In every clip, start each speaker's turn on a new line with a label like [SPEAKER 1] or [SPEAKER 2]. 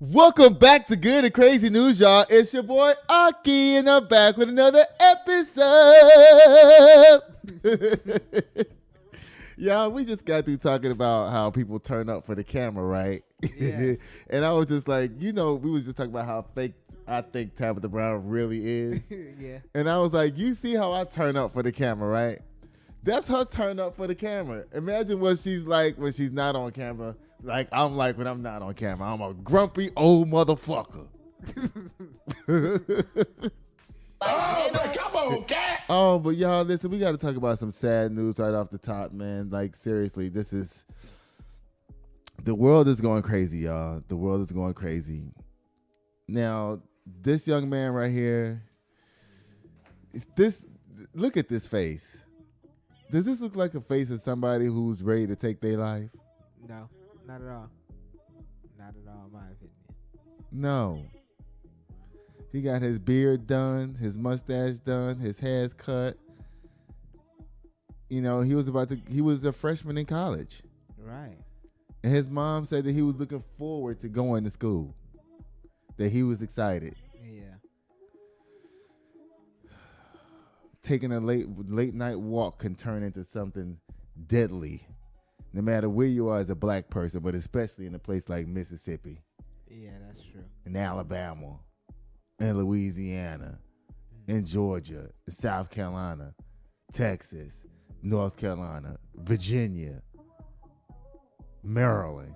[SPEAKER 1] Welcome back to Good and Crazy News, y'all. It's your boy Aki, and I'm back with another episode. Y'all, we just got through talking about how people turn up for the camera, right?
[SPEAKER 2] Yeah.
[SPEAKER 1] And I was just like, we was just talking about how fake I think Tabitha Brown really is.
[SPEAKER 2] Yeah.
[SPEAKER 1] And I was like, you see how I turn up for the camera, right? That's her turn up for the camera. Imagine what she's like when she's not on camera. Like I'm like when I'm not on camera. I'm a grumpy old motherfucker.
[SPEAKER 3] Oh, man, come on, cat.
[SPEAKER 1] Oh, but y'all, listen, we got to talk about some sad news right off the top, man. Like, seriously, the world is going crazy, y'all. The world is going crazy. Now, this young man right here, look at this face. Does this look like a face of somebody who's ready to take their life?
[SPEAKER 2] No, not at all. Not at all, in my opinion.
[SPEAKER 1] No. He got his beard done, his mustache done, his hair's cut. You know, he was a freshman in college.
[SPEAKER 2] Right.
[SPEAKER 1] And his mom said that he was looking forward to going to school. That he was excited.
[SPEAKER 2] Yeah.
[SPEAKER 1] Taking a late night walk can turn into something deadly. No matter where you are as a black person, but especially in a place like Mississippi.
[SPEAKER 2] Yeah, that's true.
[SPEAKER 1] In Alabama. In Louisiana, in Georgia, in South Carolina, Texas, North Carolina, Virginia, Maryland.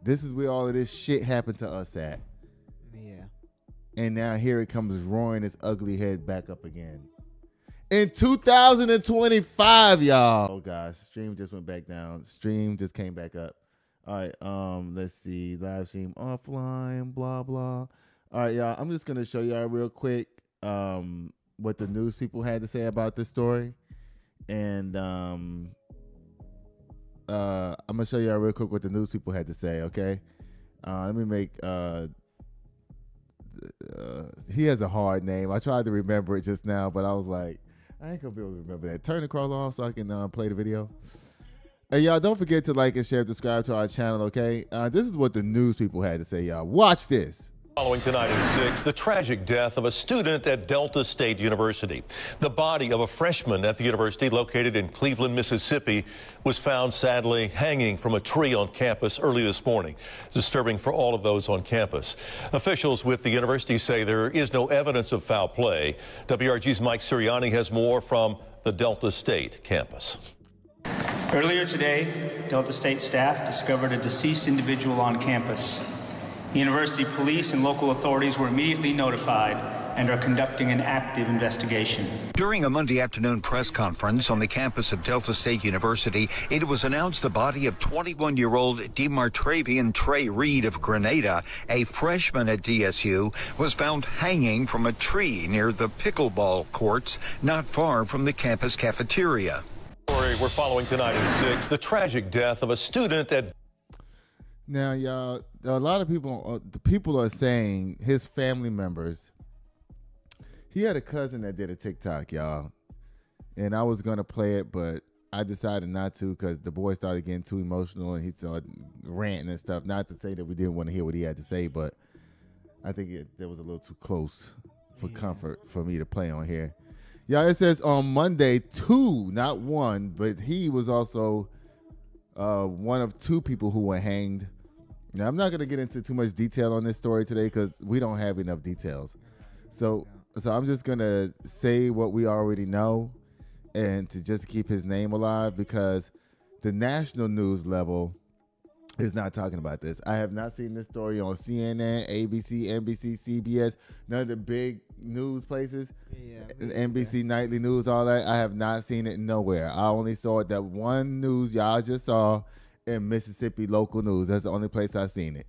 [SPEAKER 1] This is where all of this shit happened to us at.
[SPEAKER 2] Yeah.
[SPEAKER 1] And now here it comes roaring its ugly head back up again. In 2025, y'all. Oh gosh, stream just went back down. Stream just came back up. All right, let's see. Live stream offline, blah, blah. All right, y'all. I'm just going to show y'all real quick what the news people had to say about this story. And I'm going to show y'all real quick what the news people had to say, okay? Let me make... he has a hard name. I tried to remember it just now, but I was like, I ain't going to be able to remember that. Turn the crawler off so I can play the video. Hey, y'all, don't forget to like and share, subscribe to our channel, okay? This is what the news people had to say, y'all. Watch this.
[SPEAKER 4] Following tonight at 6, the tragic death of a student at Delta State University. The body of a freshman at the university located in Cleveland, Mississippi, was found sadly hanging from a tree on campus early this morning. Disturbing for all of those on campus. Officials with the university say there is no evidence of foul play. WRG's Mike Sirianni has more from the Delta State campus.
[SPEAKER 5] Earlier today, Delta State staff discovered a deceased individual on campus. University police and local authorities were immediately notified and are conducting an active investigation.
[SPEAKER 6] During a Monday afternoon press conference on the campus of Delta State University, it was announced the body of 21-year-old DeMartravian Trey Reed of Grenada, a freshman at DSU, was found hanging from a tree near the pickleball courts not far from the campus cafeteria.
[SPEAKER 4] We're following tonight at 6, the tragic death of a student at...
[SPEAKER 1] Now, y'all, a lot of people are saying his family members. He had a cousin that did a TikTok, y'all. And I was going to play it, but I decided not to because the boy started getting too emotional and he started ranting and stuff. Not to say that we didn't want to hear what he had to say, but I think that was a little too close for comfort for me to play on here. Y'all, it says on Monday, 2, not 1, but he was also one of 2 people who were hanged. Now, I'm not going to get into too much detail on this story today because we don't have enough details. So I'm just going to say what we already know and to just keep his name alive because the national news level is not talking about this. I have not seen this story on CNN, ABC, NBC, CBS, none of the big news places, NBC Nightly News, all that. I have not seen it nowhere. I only saw it that one news y'all just saw in Mississippi local news. That's the only place I've seen it.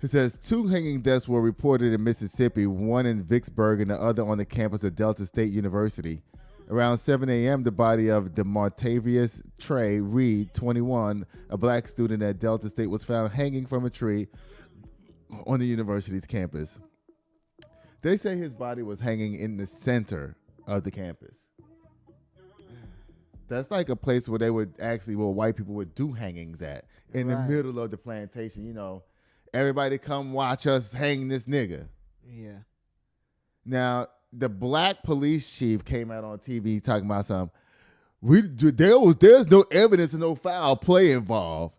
[SPEAKER 1] It says 2 hanging deaths were reported in Mississippi, one in Vicksburg and the other on the campus of Delta State University. Around 7 a.m., the body of DeMartravius Trey Reed, 21, a black student at Delta State, was found hanging from a tree on the university's campus. They say his body was hanging in the center of the campus. That's like a place where they would actually, where white people would do hangings at, in the middle of the plantation. You know, everybody come watch us hang this nigga.
[SPEAKER 2] Yeah.
[SPEAKER 1] Now, the black police chief came out on TV talking about something. There's no evidence of no foul play involved.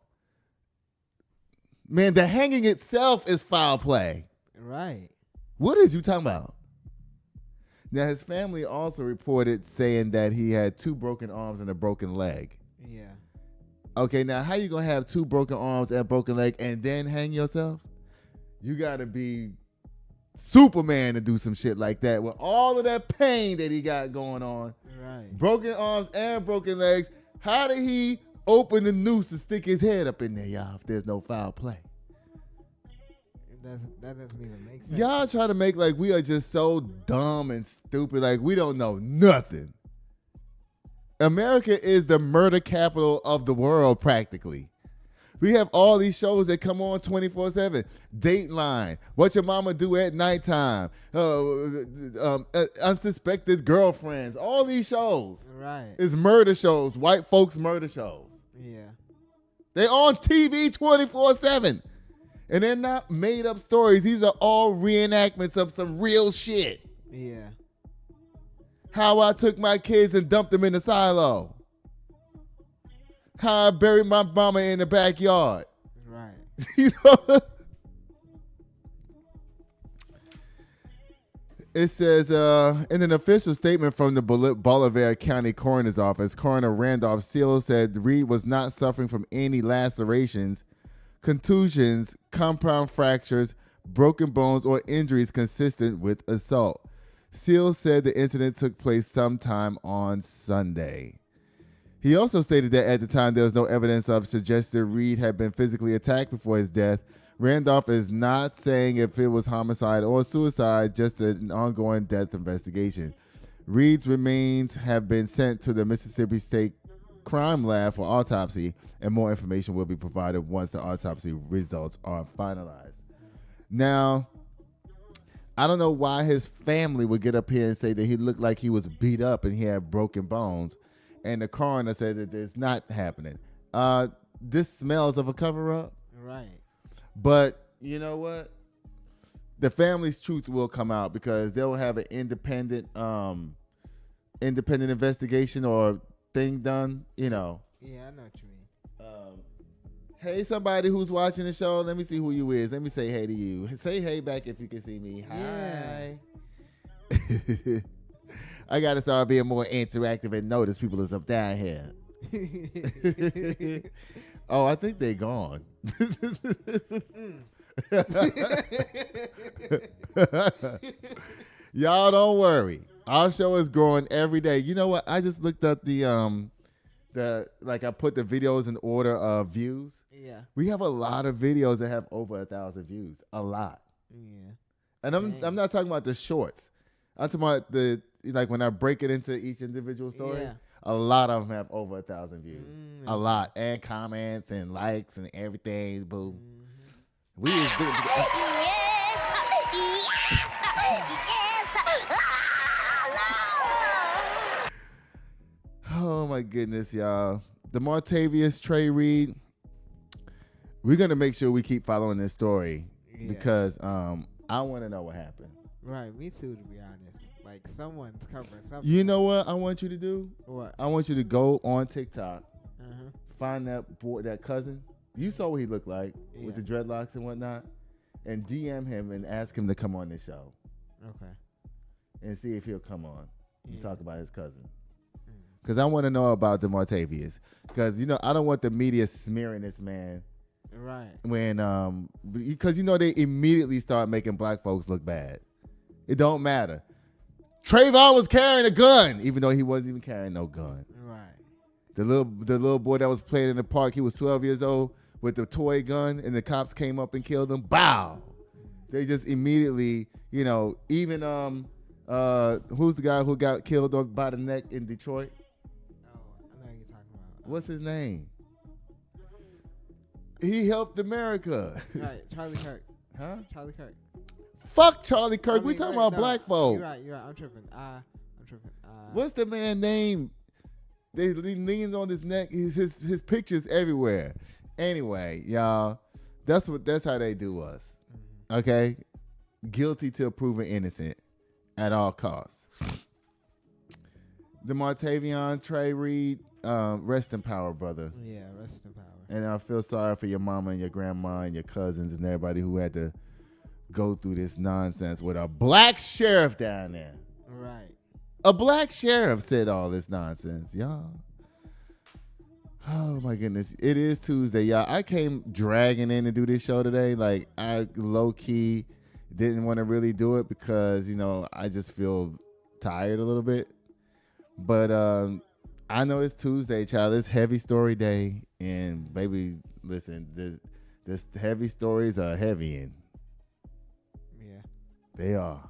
[SPEAKER 1] Man, the hanging itself is foul play.
[SPEAKER 2] Right.
[SPEAKER 1] What is you talking about? Now, his family also reported saying that he had 2 broken arms and a broken leg.
[SPEAKER 2] Yeah.
[SPEAKER 1] Okay, now how you gonna have 2 broken arms and a broken leg and then hang yourself? You gotta be Superman to do some shit like that with all of that pain that he got going on.
[SPEAKER 2] Right.
[SPEAKER 1] Broken arms and broken legs. How did he open the noose to stick his head up in there, y'all, if there's no foul play?
[SPEAKER 2] That doesn't even make sense.
[SPEAKER 1] Y'all try to make like we are just so dumb and stupid, like we don't know nothing. America is the murder capital of the world, practically. We have all these shows that come on 24/7. Dateline, What Your Mama Do at Nighttime, Unsuspected Girlfriends. All these shows is murder shows, white folks murder shows.
[SPEAKER 2] Yeah.
[SPEAKER 1] They on TV 24/7. And they're not made up stories. These are all reenactments of some real shit.
[SPEAKER 2] Yeah.
[SPEAKER 1] How I took my kids and dumped them in the silo. How I buried my mama in the backyard.
[SPEAKER 2] Right.
[SPEAKER 1] You know? It says, in an official statement from the Bolivar County Coroner's Office, Coroner Randolph Seal said Reed was not suffering from any lacerations, contusions, compound fractures, broken bones, or injuries consistent with assault. Seal said the incident took place sometime on Sunday. He also stated that at the time there was no evidence of suggested Reed had been physically attacked before his death. Randolph is not saying if it was homicide or suicide, just an ongoing death investigation. Reed's remains have been sent to the Mississippi State Crime Lab for autopsy, and more information will be provided once the autopsy results are finalized. Now, I don't know why his family would get up here and say that he looked like he was beat up and he had broken bones, and the coroner said that it's not happening. This smells of a cover-up.
[SPEAKER 2] Right.
[SPEAKER 1] But you know what? The family's truth will come out because they'll have an independent investigation or thing done, you know.
[SPEAKER 2] Yeah, I know what you mean.
[SPEAKER 1] Hey, somebody who's watching the show, let me see who you is. Let me say hey to you. Say hey back if you can see me. Hi. Yeah. I got to start being more interactive and notice people is up down here. Oh, I think they gone. Y'all don't worry. Our show is growing every day. You know what? I just looked up I put the videos in order of views.
[SPEAKER 2] Yeah.
[SPEAKER 1] We have a lot of videos that have over 1,000 views. A lot.
[SPEAKER 2] Yeah.
[SPEAKER 1] And I'm not talking about the shorts. I'm talking about when I break it into each individual story. Yeah. A lot of them have over 1,000 views. A lot. And comments and likes and everything. Boo. Mm-hmm. We is doing Oh my goodness, y'all. The Martavius Trey Reed. We're gonna make sure we keep following this story because I want to know what happened.
[SPEAKER 2] Right, me too. To be honest, like someone's covering something.
[SPEAKER 1] You know what I want you to do?
[SPEAKER 2] What?
[SPEAKER 1] I want you to go on TikTok, find that boy, that cousin. You saw what he looked like with the dreadlocks and whatnot, and DM him and ask him to come on this show.
[SPEAKER 2] Okay.
[SPEAKER 1] And see if he'll come on and talk about his cousin. Because I want to know about the Martavius. Because, I don't want the media smearing this man.
[SPEAKER 2] Right.
[SPEAKER 1] When, because, they immediately start making black folks look bad. It don't matter. Trayvon was carrying a gun, even though he wasn't even carrying no gun.
[SPEAKER 2] Right. The
[SPEAKER 1] little boy that was playing in the park, he was 12 years old with the toy gun, and the cops came up and killed him. Bow. They just immediately, even, who's the guy who got killed by the neck in Detroit? What's his name? He helped America.
[SPEAKER 2] Right, Charlie Kirk.
[SPEAKER 1] Huh?
[SPEAKER 2] Charlie Kirk.
[SPEAKER 1] Fuck Charlie Kirk. We talking about black folk.
[SPEAKER 2] You're right. I'm tripping. I'm tripping.
[SPEAKER 1] What's the man's name? They leaned on his neck. His pictures everywhere. Anyway, y'all, that's how they do us. Okay, guilty till proven innocent at all costs. The Martavion Trey Reed, rest in power, brother.
[SPEAKER 2] Yeah, rest in power.
[SPEAKER 1] And I feel sorry for your mama and your grandma and your cousins and everybody who had to go through this nonsense with a black sheriff down there.
[SPEAKER 2] Right.
[SPEAKER 1] A black sheriff said all this nonsense, y'all. Oh my goodness. It is Tuesday, y'all. I came dragging in to do this show today. Like, I low-key didn't want to really do it because, I just feel tired a little bit. But I know it's Tuesday, child. It's heavy story day. And baby, listen, this heavy stories are heavy.
[SPEAKER 2] Yeah.
[SPEAKER 1] They are.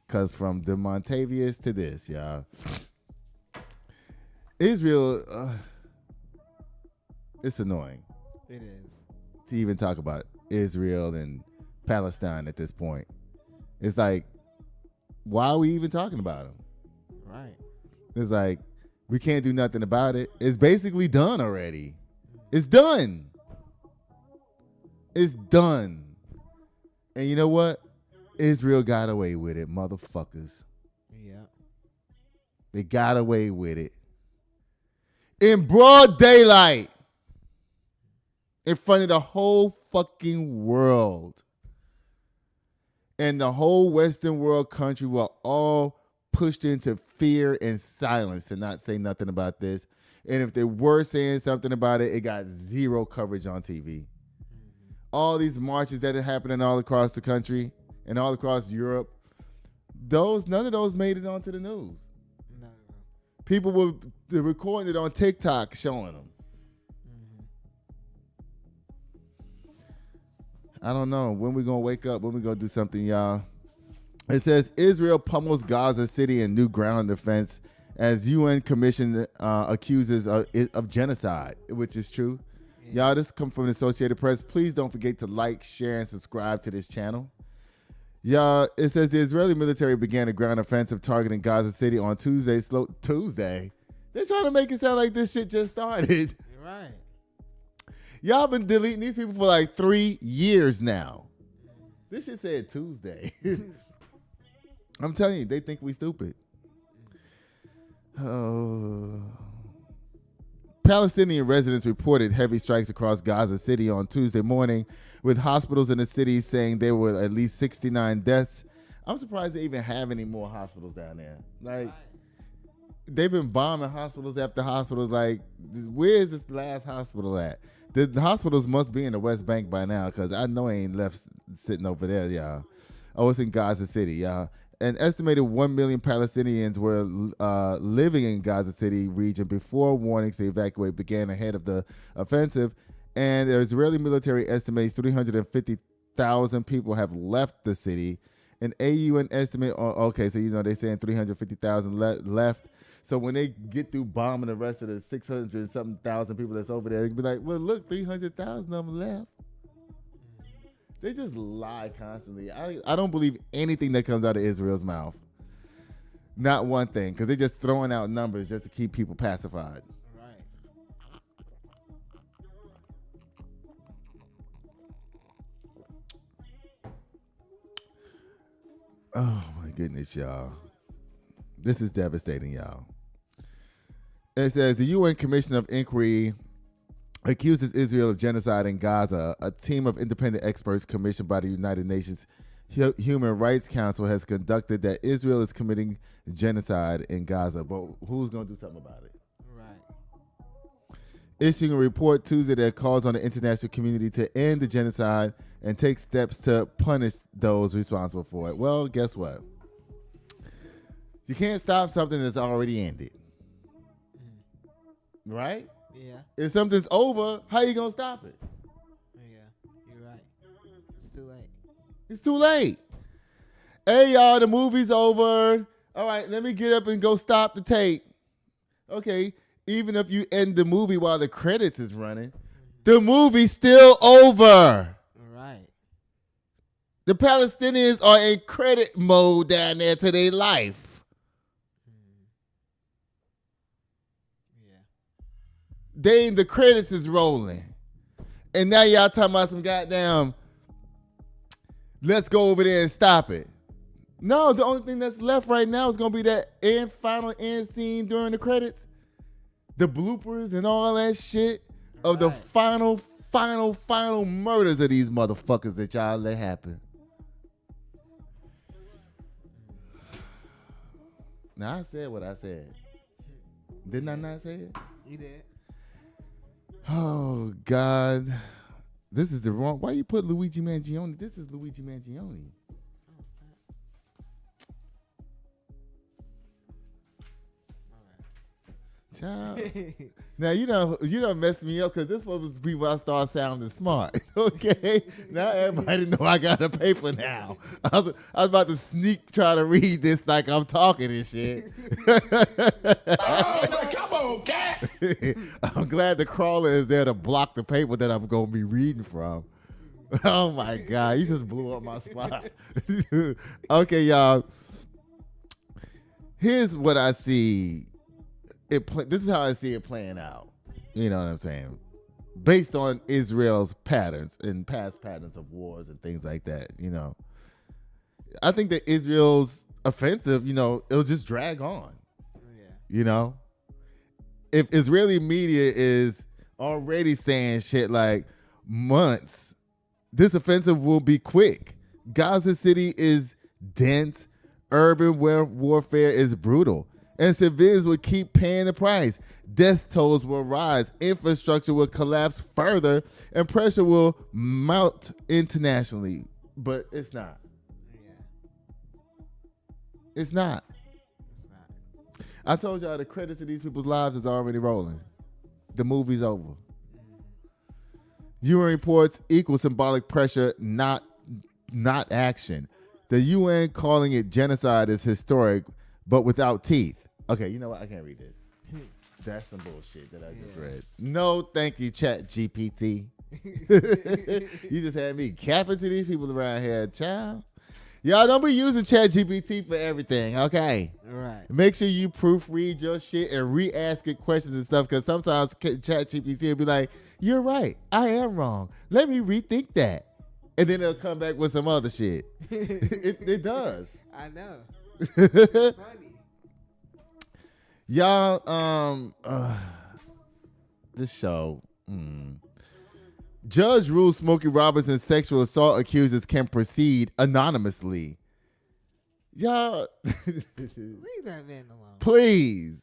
[SPEAKER 1] Because from the Montavious to this, y'all. Israel, it's annoying.
[SPEAKER 2] It is.
[SPEAKER 1] To even talk about Israel and Palestine at this point. It's like, why are we even talking about them?
[SPEAKER 2] Right.
[SPEAKER 1] It's like, we can't do nothing about it. It's basically done already. It's done. It's done. And you know what? Israel got away with it, motherfuckers.
[SPEAKER 2] Yeah.
[SPEAKER 1] They got away with it. In broad daylight. In front of the whole fucking world. And the whole Western world country were all pushed into fear and silence to not say nothing about this. And if they were saying something about it, it got zero coverage on TV. All these marches that are happening all across the country and all across Europe, none of those made it onto the news.
[SPEAKER 2] No.
[SPEAKER 1] People were recording it on TikTok, showing them. I don't know when we're going to wake up, when we're going to do something, y'all. It says Israel pummels Gaza City in new ground defense as UN commission accuses of genocide, which is true. Yeah. Y'all, this comes from the Associated Press. Please don't forget to like, share, and subscribe to this channel. Y'all, it says the Israeli military began a ground offensive targeting Gaza City on Tuesday. Tuesday? They're trying to make it sound like this shit just started.
[SPEAKER 2] You're right.
[SPEAKER 1] Y'all been deleting these people for like 3 years now. This shit said Tuesday. I'm telling you, they think we stupid. Oh. Palestinian residents reported heavy strikes across Gaza City on Tuesday morning, with hospitals in the city saying there were at least 69 deaths. I'm surprised they even have any more hospitals down there. Like, they've been bombing hospitals after hospitals. Like, where's this last hospital at? The hospitals must be in the West Bank by now, because I know it ain't left sitting over there, y'all. Oh, it's in Gaza City, y'all. An estimated 1 million Palestinians were living in Gaza City region before warnings to evacuate began ahead of the offensive. And the Israeli military estimates 350,000 people have left the city. An AUN estimate, okay, so they're saying 350,000 left. So when they get through bombing the rest of the 600-something thousand people that's over there, they can be like, well, look, 300,000 of them left. They just lie constantly. I don't believe anything that comes out of Israel's mouth. Not one thing, because they're just throwing out numbers just to keep people pacified.
[SPEAKER 2] Right.
[SPEAKER 1] Oh, my goodness, y'all. This is devastating, y'all. It says the UN Commission of Inquiry accuses Israel of genocide in Gaza. A team of independent experts commissioned by the United Nations Human Rights Council has conducted that Israel is committing genocide in Gaza. But who's going to do something about it?
[SPEAKER 2] Right.
[SPEAKER 1] Issuing a report Tuesday that calls on the international community to end the genocide and take steps to punish those responsible for it. Well, guess what? You can't stop something that's already ended. Right?
[SPEAKER 2] Yeah.
[SPEAKER 1] If something's over, how you going to stop it?
[SPEAKER 2] Yeah. You're right. It's too late.
[SPEAKER 1] It's too late. Hey, y'all, the movie's over. All right, let me get up and go stop the tape. Okay, even if you end the movie while the credits is running, the movie's still over.
[SPEAKER 2] Right.
[SPEAKER 1] The Palestinians are in credit mode down there to their life. the credits is rolling. And now y'all talking about some goddamn, let's go over there and stop it. No, the only thing that's left right now is going to be that final end scene during the credits. The bloopers and all that shit of the final murders of these motherfuckers that y'all let happen. Now, I said what I said. Didn't I not say it?
[SPEAKER 2] You did.
[SPEAKER 1] Oh, God. This is the wrong. Why you put Luigi Mangione? This is Luigi Mangione. Child. Now you don't mess me up because this supposed to be when I start sounding smart. Okay, now everybody know I got a paper now. I was about to try to read this like I'm talking and shit.
[SPEAKER 3] Oh, come on, cat.
[SPEAKER 1] I'm glad the crawler is there to block the paper that I'm gonna be reading from. Oh my God, you just blew up my spot. Okay, y'all. Here's what I see. This is how I see it playing out. You know what I'm saying? Based on Israel's patterns and past patterns of wars and things like that, you know. I think that Israel's offensive, you know, it'll just drag on. Yeah. You know? If Israeli media is already saying shit like months, this offensive will be quick. Gaza City is dense. Urban warfare is brutal. And civilians will keep paying the price. Death tolls will rise. Infrastructure will collapse further. And pressure will mount internationally. But it's not. Yeah. It's not. I told y'all the credits of these people's lives is already rolling. The movie's over. UN reports equal symbolic pressure, not action. The UN calling it genocide is historic, but without teeth. Okay, you know what? I can't read this. That's some bullshit that I just read. No, thank you, Chat GPT. You just had me capping to these people around here, child. Y'all don't be using Chat GPT for everything, okay?
[SPEAKER 2] All right.
[SPEAKER 1] Make sure you proofread your shit and re-ask it questions and stuff, because sometimes Chat GPT will be like, you're right, I am wrong. Let me rethink that. And then it'll come back with some other shit. It does.
[SPEAKER 2] I know. It's funny.
[SPEAKER 1] Y'all, this show. Judge rules Smokey Robinson sexual assault accusers can proceed anonymously. Y'all,
[SPEAKER 2] leave that man alone.
[SPEAKER 1] Please.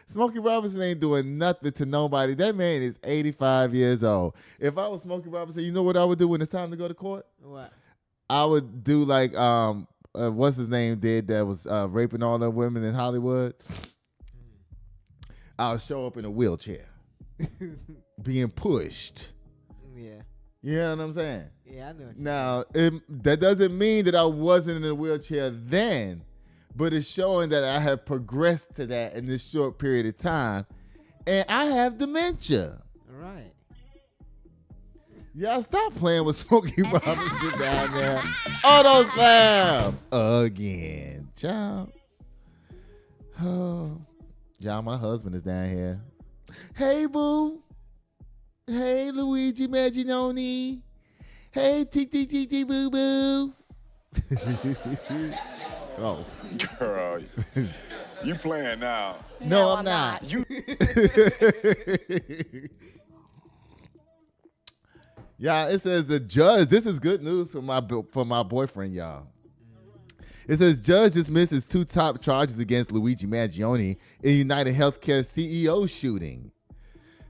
[SPEAKER 1] Smokey Robinson ain't doing nothing to nobody. That man is 85 years old. If I was Smokey Robinson, you know what I would do when it's time to go to court?
[SPEAKER 2] What?
[SPEAKER 1] I would do like what's his name did that was raping all the women in Hollywood. I'll show up in a wheelchair, being pushed.
[SPEAKER 2] Yeah.
[SPEAKER 1] You know what I'm saying?
[SPEAKER 2] Yeah, I know.
[SPEAKER 1] Now, that doesn't mean that I wasn't in a wheelchair then, but it's showing that I have progressed to that in this short period of time, and I have dementia.
[SPEAKER 2] All right.
[SPEAKER 1] Y'all stop playing with Smokey Robinson down there. Auto slam again, child. Oh. Y'all, my husband is down here. Hey, boo. Hey, Luigi Mangione. Hey, T boo boo. Oh.
[SPEAKER 3] Girl, you playing now.
[SPEAKER 1] No, I'm not. Y'all, it says the judge. This is good news for my boyfriend, y'all. It says judge dismisses 2 top charges against Luigi Mangione in UnitedHealthcare CEO shooting.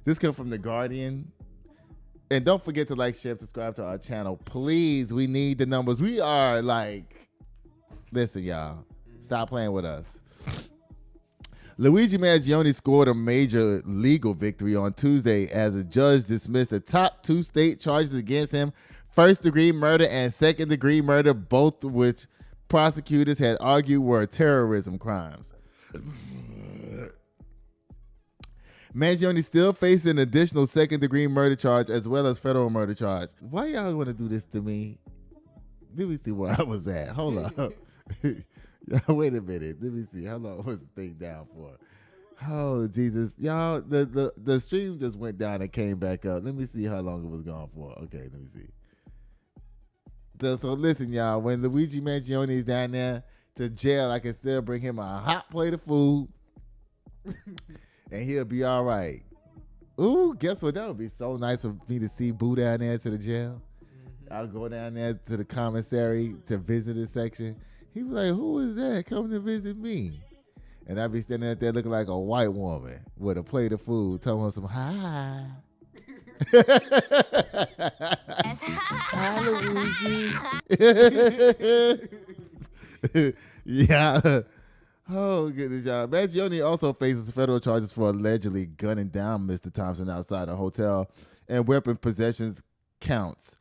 [SPEAKER 1] This comes from The Guardian. And don't forget to like, share, subscribe to our channel. Please, we need the numbers. We are like, listen, y'all, stop playing with us. Luigi Mangione scored a major legal victory on Tuesday as a judge dismissed the top 2 state charges against him, first-degree murder and second-degree murder, both of which prosecutors had argued were terrorism crimes. Mangione still faced an additional second-degree murder charge as well as federal murder charge. Why y'all want to do this to me? Let me see where I was at. Hold up. Wait a minute. Let me see. How long was the thing down for? Oh Jesus, y'all! The stream just went down and came back up. Let me see how long it was gone for. Okay, let me see. So listen, y'all. When Luigi Mangione is down there to jail, I can still bring him a hot plate of food, and he'll be all right. Ooh, guess what? That would be so nice for me to see Boo down there to the jail. I'll go down there to the commissary to visit his section. He was like, "Who is that coming to visit me?" And I'd be standing out there looking like a white woman with a plate of food, telling her some hi. Hi, Luigi. Yeah. Oh, goodness, y'all. Mangione also faces federal charges for allegedly gunning down Mr. Thompson outside a hotel and weapon possessions counts.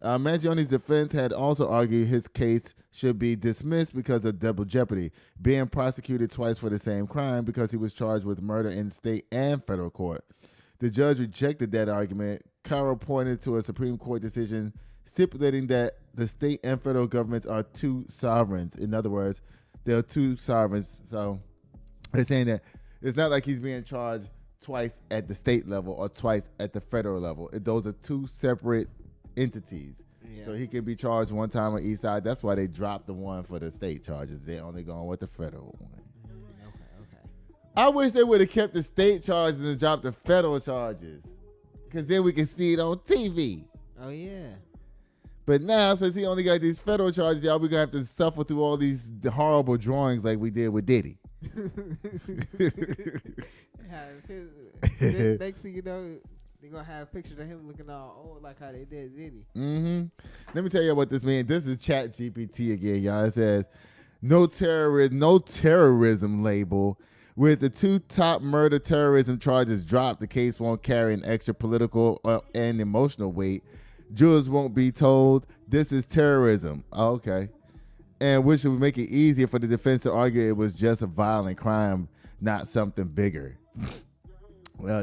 [SPEAKER 1] Mangione's defense had also argued his case should be dismissed because of double jeopardy, being prosecuted twice for the same crime because he was charged with murder in state and federal court. The judge rejected that argument. Caro pointed to a Supreme Court decision stipulating that the state and federal governments are two sovereigns. In other words, there are two sovereigns. So they're saying that it's not like he's being charged twice at the state level or twice at the federal level. Those are two separate entities. Yeah. So he can be charged one time on each side. That's why they dropped the one for the state charges. They're only going with the federal one. Okay. I wish they would have kept the state charges and dropped the federal charges, because then we can see it on TV.
[SPEAKER 2] Oh, yeah.
[SPEAKER 1] But now, since he only got these federal charges, y'all, we're going to have to suffer through all these horrible drawings like we did with Diddy.
[SPEAKER 2] Next thing you know, they're going to have pictures of him looking all old like how they did Diddy.
[SPEAKER 1] Mm-hmm. Let me tell you what this means. This is Chat GPT again, y'all. It says, no terrorism label. With the two top murder terrorism charges dropped, the case won't carry an extra political and emotional weight. Jurors won't be told this is terrorism. Oh, okay. And which would make it easier for the defense to argue it was just a violent crime, not something bigger.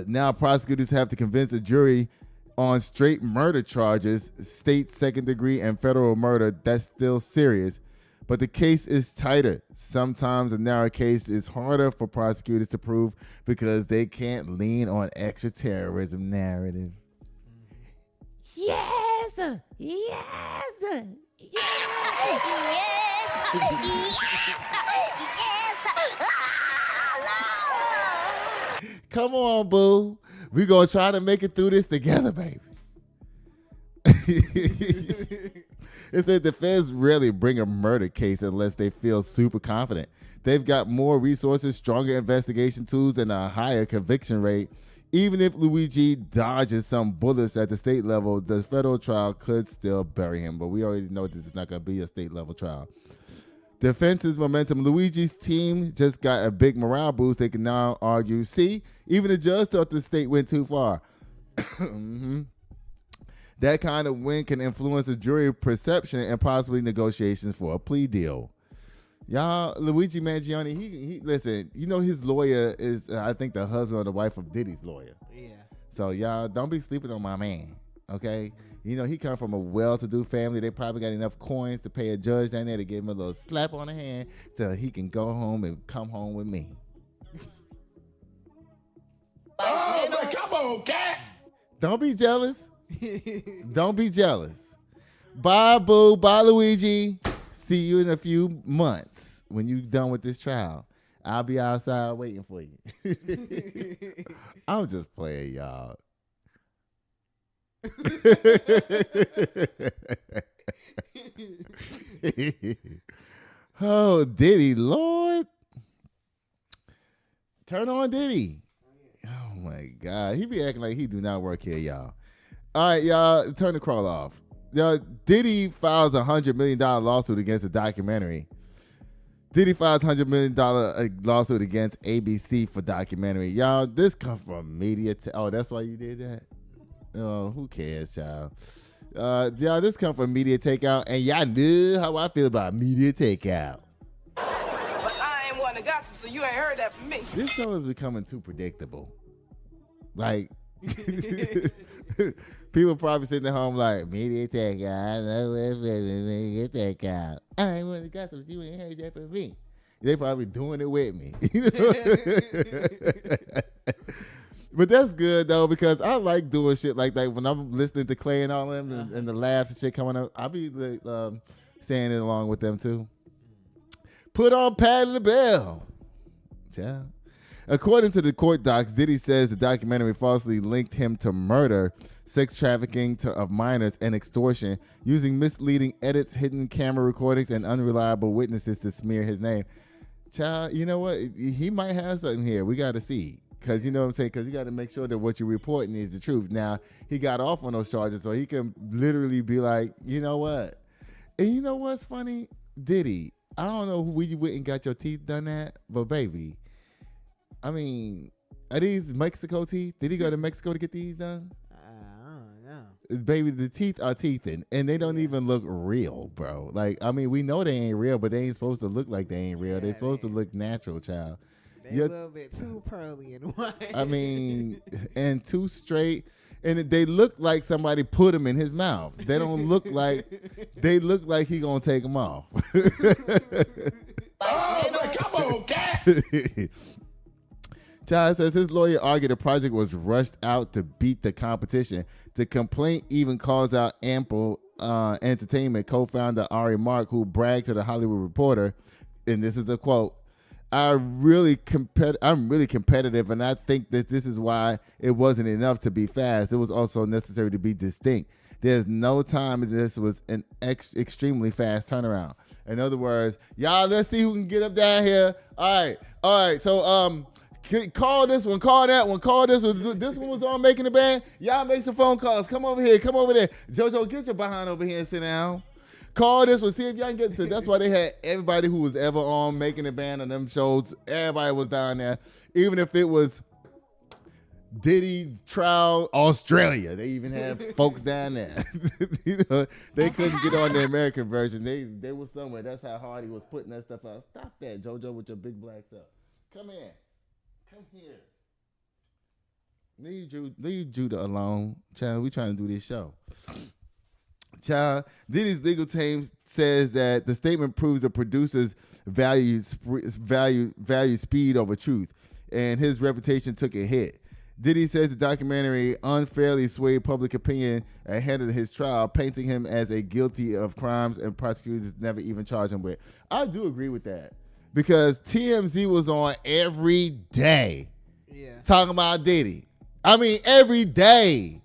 [SPEAKER 1] Now prosecutors have to convince a jury on straight murder charges, state second degree and federal murder. That's still serious. But the case is tighter. Sometimes a narrow case is harder for prosecutors to prove because they can't lean on extra terrorism narrative. Yes! Yes! Come on, boo. We're going to try to make it through this together, baby. It said the feds rarely bring a murder case unless they feel super confident. They've got more resources, stronger investigation tools, and a higher conviction rate. Even if Luigi dodges some bullets at the state level, the federal trial could still bury him. But we already know that it's not going to be a state level trial. Defense's momentum. Luigi's team just got a big morale boost. They can now argue, see, even the judge thought the state went too far. Mm-hmm. That kind of win can influence the jury perception and possibly negotiations for a plea deal. Y'all, Luigi Mangione, he listen, you know his lawyer is, I think, the husband or the wife of Diddy's lawyer.
[SPEAKER 2] Yeah.
[SPEAKER 1] So y'all, don't be sleeping on my man, okay? You know, he come from a well-to-do family. They probably got enough coins to pay a judge down there to give him a little slap on the hand so he can go home and come home with me.
[SPEAKER 3] Oh, but come on, cat.
[SPEAKER 1] Don't be jealous. Don't be jealous. Bye, boo. Bye, Luigi. See you in a few months when you're done with this trial. I'll be outside waiting for you. I'm just playing, y'all. Oh, Diddy, Lord. Turn on Diddy. Oh, my God. He be acting like he do not work here, y'all. All right, y'all, turn the crawl off. Diddy files a $100 million lawsuit against the documentary. Diddy files $100 million lawsuit against ABC for documentary. Y'all, this comes from media. Oh, that's why you did that? Oh, who cares, child? Y'all, this comes from media takeout, and y'all knew how I feel about media takeout.
[SPEAKER 7] But I ain't one to gossip, so you ain't heard that from me.
[SPEAKER 1] This show is becoming too predictable. Like, people probably sitting at home like, media takeout, I know what media takeout. I ain't want to gossip, you ain't heard that from me. They probably doing it with me. But that's good though, because I like doing shit like that. When I'm listening to Clay and all them and the laughs and shit coming up, I'll be saying it along with them too. Put on Patty LaBelle. Yeah. According to the court docs, Diddy says the documentary falsely linked him to murder, sex trafficking of minors, and extortion, using misleading edits, hidden camera recordings, and unreliable witnesses to smear his name. Child, you know what? He might have something here. We got to see. Because you know what I'm saying? Because you got to make sure that what you're reporting is the truth. Now, he got off on those charges, so he can literally be like, you know what? And you know what's funny? Diddy, I don't know who you went and got your teeth done at, but baby, I mean, are these Mexico teeth? Did he go to Mexico to get these done?
[SPEAKER 2] I don't know.
[SPEAKER 1] Baby, the teeth are teething, and they don't even look real, bro. Like, I mean, we know they ain't real, but they ain't supposed to look like they ain't real. They're supposed to look natural, child.
[SPEAKER 2] They a little bit too pearly and white.
[SPEAKER 1] I mean, and too straight. And they look like somebody put them in his mouth. They don't look like, they look like he gonna take them off.
[SPEAKER 3] Oh, come on, cat.
[SPEAKER 1] Child says his lawyer argued the project was rushed out to beat the competition. The complaint even calls out Ample Entertainment co-founder Ari Mark, who bragged to the Hollywood Reporter, and this is the quote, I'm really competitive, and I think that this is why it wasn't enough to be fast. It was also necessary to be distinct. There's no time this was an extremely fast turnaround. In other words, y'all, let's see who can get up down here. All right. So call this one, call that one, call this one. This one was on Making the Band. Y'all make some phone calls. Come over here, come over there. JoJo, get your behind over here and sit down. Call this one, see if y'all can get to. That's why they had everybody who was ever on Making the Band on them shows. Everybody was down there, even if it was Diddy trial Australia. They even had folks down there. You know, they couldn't get on the American version. They was somewhere. That's how hard he was putting that stuff out. Stop that, JoJo, with your big black stuff. Come here. Come here. Leave Judah alone. Child, we trying to do this show. Child, Diddy's legal team says that the statement proves the producers value speed over truth, and his reputation took a hit. Diddy says the documentary unfairly swayed public opinion ahead of his trial, painting him as a guilty of crimes and prosecutors never even charged him with. I do agree with that, because TMZ was on every day talking about Diddy. I mean, every day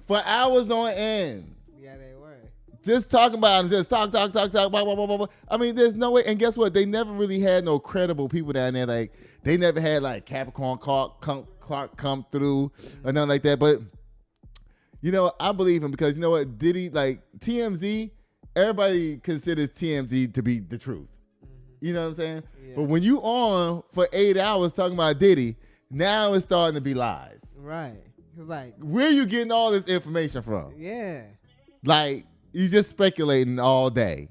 [SPEAKER 1] for hours on end.
[SPEAKER 2] Yeah, they were.
[SPEAKER 1] Just talking about him, just talk, blah, blah, blah, blah. I mean, there's no way. And guess what? They never really had no credible people down there. Like, they never had like Capricorn Clark come through or nothing like that. But, you know, I believe him, because you know what? Diddy, like TMZ, everybody considers TMZ to be the truth. You know what I'm saying? Yeah. But when you on for 8 hours talking about Diddy, now it's starting to be lies.
[SPEAKER 2] Right. Like,
[SPEAKER 1] where you getting all this information from?
[SPEAKER 2] Yeah.
[SPEAKER 1] Like, you just speculating all day.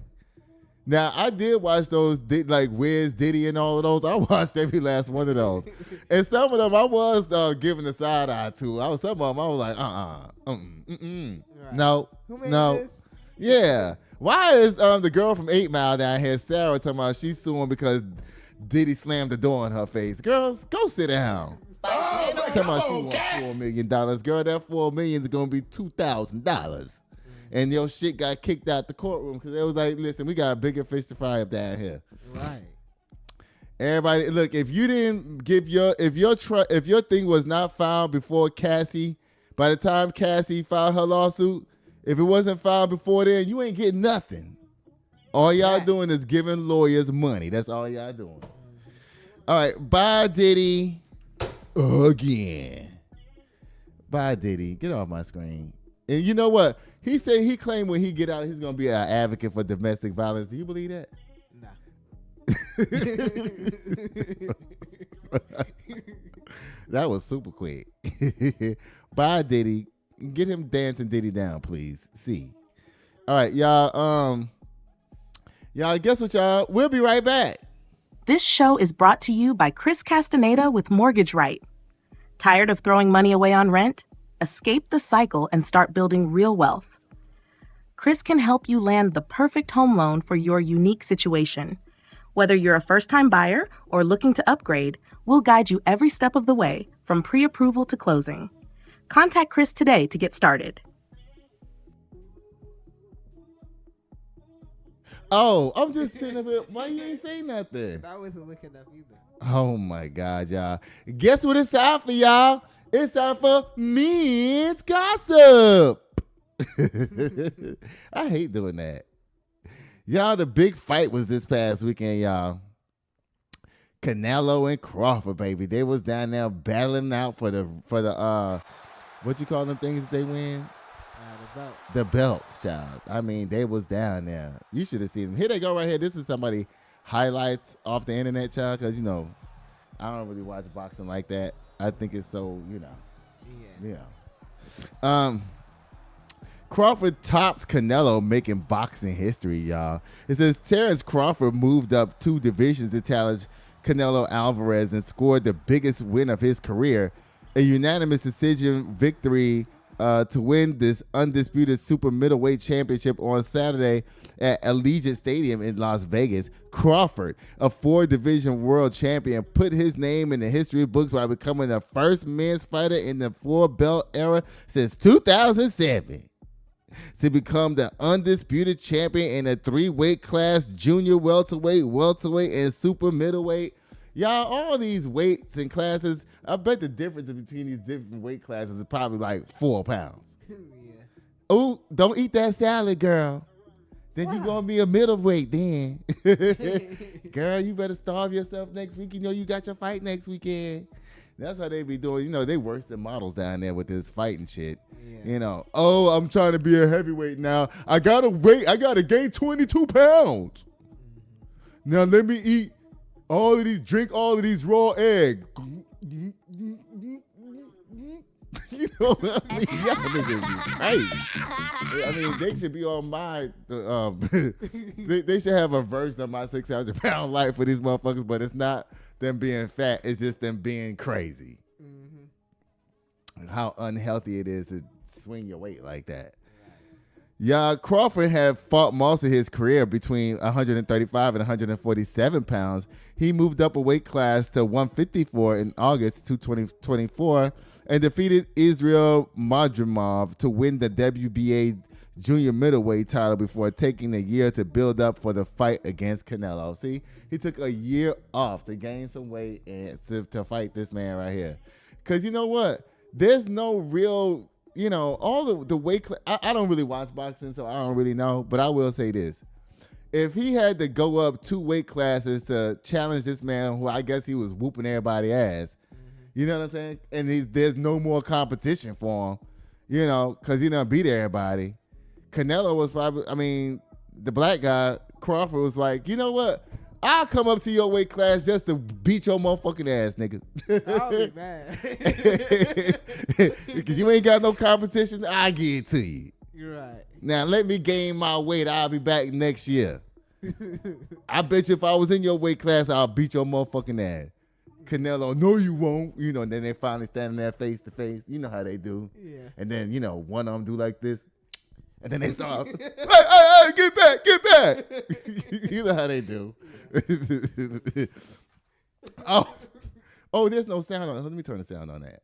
[SPEAKER 1] Now, I did watch those, like, Where's Diddy and all of those. I watched every last one of those. And some of them I was giving the side eye to. Some of them I was like, right. No.
[SPEAKER 2] Who made this?
[SPEAKER 1] Yeah. Why is the girl from 8 Mile down here, Sarah, talking about she's suing because Diddy slammed the door in her face? Girls, go sit down.
[SPEAKER 3] Oh,
[SPEAKER 1] talking about she wants $4 million. Girl, that $4 million is going to be $2,000. And your shit got kicked out the courtroom because they was like, listen, we got a bigger fish to fry up down here.
[SPEAKER 2] Right.
[SPEAKER 1] Everybody, look, if you didn't give if your thing was not filed before Cassie, by the time Cassie filed her lawsuit, if it wasn't filed before then, you ain't getting nothing. All y'all doing is giving lawyers money. That's all y'all doing. All right, bye, Diddy. Again. Bye, Diddy. Get off my screen. And you know what? He said he claimed when he get out, he's going to be an advocate for domestic violence. Do you believe that? Nah. That was super quick. Bye, Diddy. Get him dancing Diddy down, please. See. All right, y'all. Y'all, guess what, y'all? We'll be right back.
[SPEAKER 8] This show is brought to you by Chris Castaneda with Mortgage Right. Tired of throwing money away on rent? Escape the cycle and start building real wealth. Chris can help you land the perfect home loan for your unique situation. Whether you're a first-time buyer or looking to upgrade, we'll guide you every step of the way, from pre-approval to closing. Contact Chris today to get started.
[SPEAKER 1] Oh, I'm just sitting up here. Why you ain't saying nothing?
[SPEAKER 2] I wasn't looking up either.
[SPEAKER 1] Oh my God, y'all. Guess what it's time for, y'all? It's time for men's gossip. I hate doing that. Y'all, the big fight was this past weekend, y'all. Canelo and Crawford, baby. They was down there battling out for the what you call them things that they win?
[SPEAKER 2] The belt.
[SPEAKER 1] The belts, child. I mean, they was down there. You should have seen them. Here they go right here. This is somebody highlights off the internet, child, because, you know, I don't really watch boxing like that. I think it's so, you know. Yeah. Crawford tops Canelo, making boxing history, y'all. It says Terence Crawford moved up 2 divisions to challenge Canelo Alvarez and scored the biggest win of his career, a unanimous decision victory to win this undisputed super middleweight championship on Saturday at Allegiant Stadium in Las Vegas. Crawford, a 4-division world champion, put his name in the history books by becoming the first men's fighter in the 4-belt era since 2007 to become the undisputed champion in a 3-weight class: junior welterweight, welterweight, and super middleweight. Y'all, all these weights and classes, I bet the difference between these different weight classes is probably like 4 pounds.
[SPEAKER 2] Yeah.
[SPEAKER 1] Oh, don't eat that salad, girl. Then you gonna be a middleweight then. Girl, you better starve yourself next week. You know you got your fight next weekend. That's how they be doing. You know, they worse than models down there with this fighting shit. Yeah. You know, oh, I'm trying to be a heavyweight now. I gotta gain 22 pounds. Now let me eat drink all of these raw eggs. You know what I mean? Y'all niggas be crazy. I mean, they should be on my, they should have a version of my 600-pound life for these motherfuckers, but it's not them being fat. It's just them being crazy. Mm-hmm. How unhealthy it is to swing your weight like that. Yeah, Crawford had fought most of his career between 135 and 147 pounds. He moved up a weight class to 154 in August 2024 and defeated Israel Madrimov to win the WBA junior middleweight title before taking a year to build up for the fight against Canelo. See, he took a year off to gain some weight and to fight this man right here. Because you know what? There's no real... You know, all the weight I don't really watch boxing, so I don't really know. But I will say this. If he had to go up 2 weight classes to challenge this man, who I guess he was whooping everybody's ass, you know what I'm saying? And there's no more competition for him, you know, because he done beat everybody. Canelo was probably, I mean, the black guy, Crawford, was like, you know what? I'll come up to your weight class just to beat your motherfucking ass, nigga.
[SPEAKER 2] I'll be mad.
[SPEAKER 1] Because you ain't got no competition, I'll give it to you.
[SPEAKER 2] You're right.
[SPEAKER 1] Now, let me gain my weight. I'll be back next year. I bet you if I was in your weight class, I'll beat your motherfucking ass. Canelo, no, you won't. You know, and then they finally standing there face to face. You know how they do. Yeah. And then, you know, one of them do like this. And then they start, hey, get back. You know how they do. Oh, there's no sound on it. Let me turn the sound on that.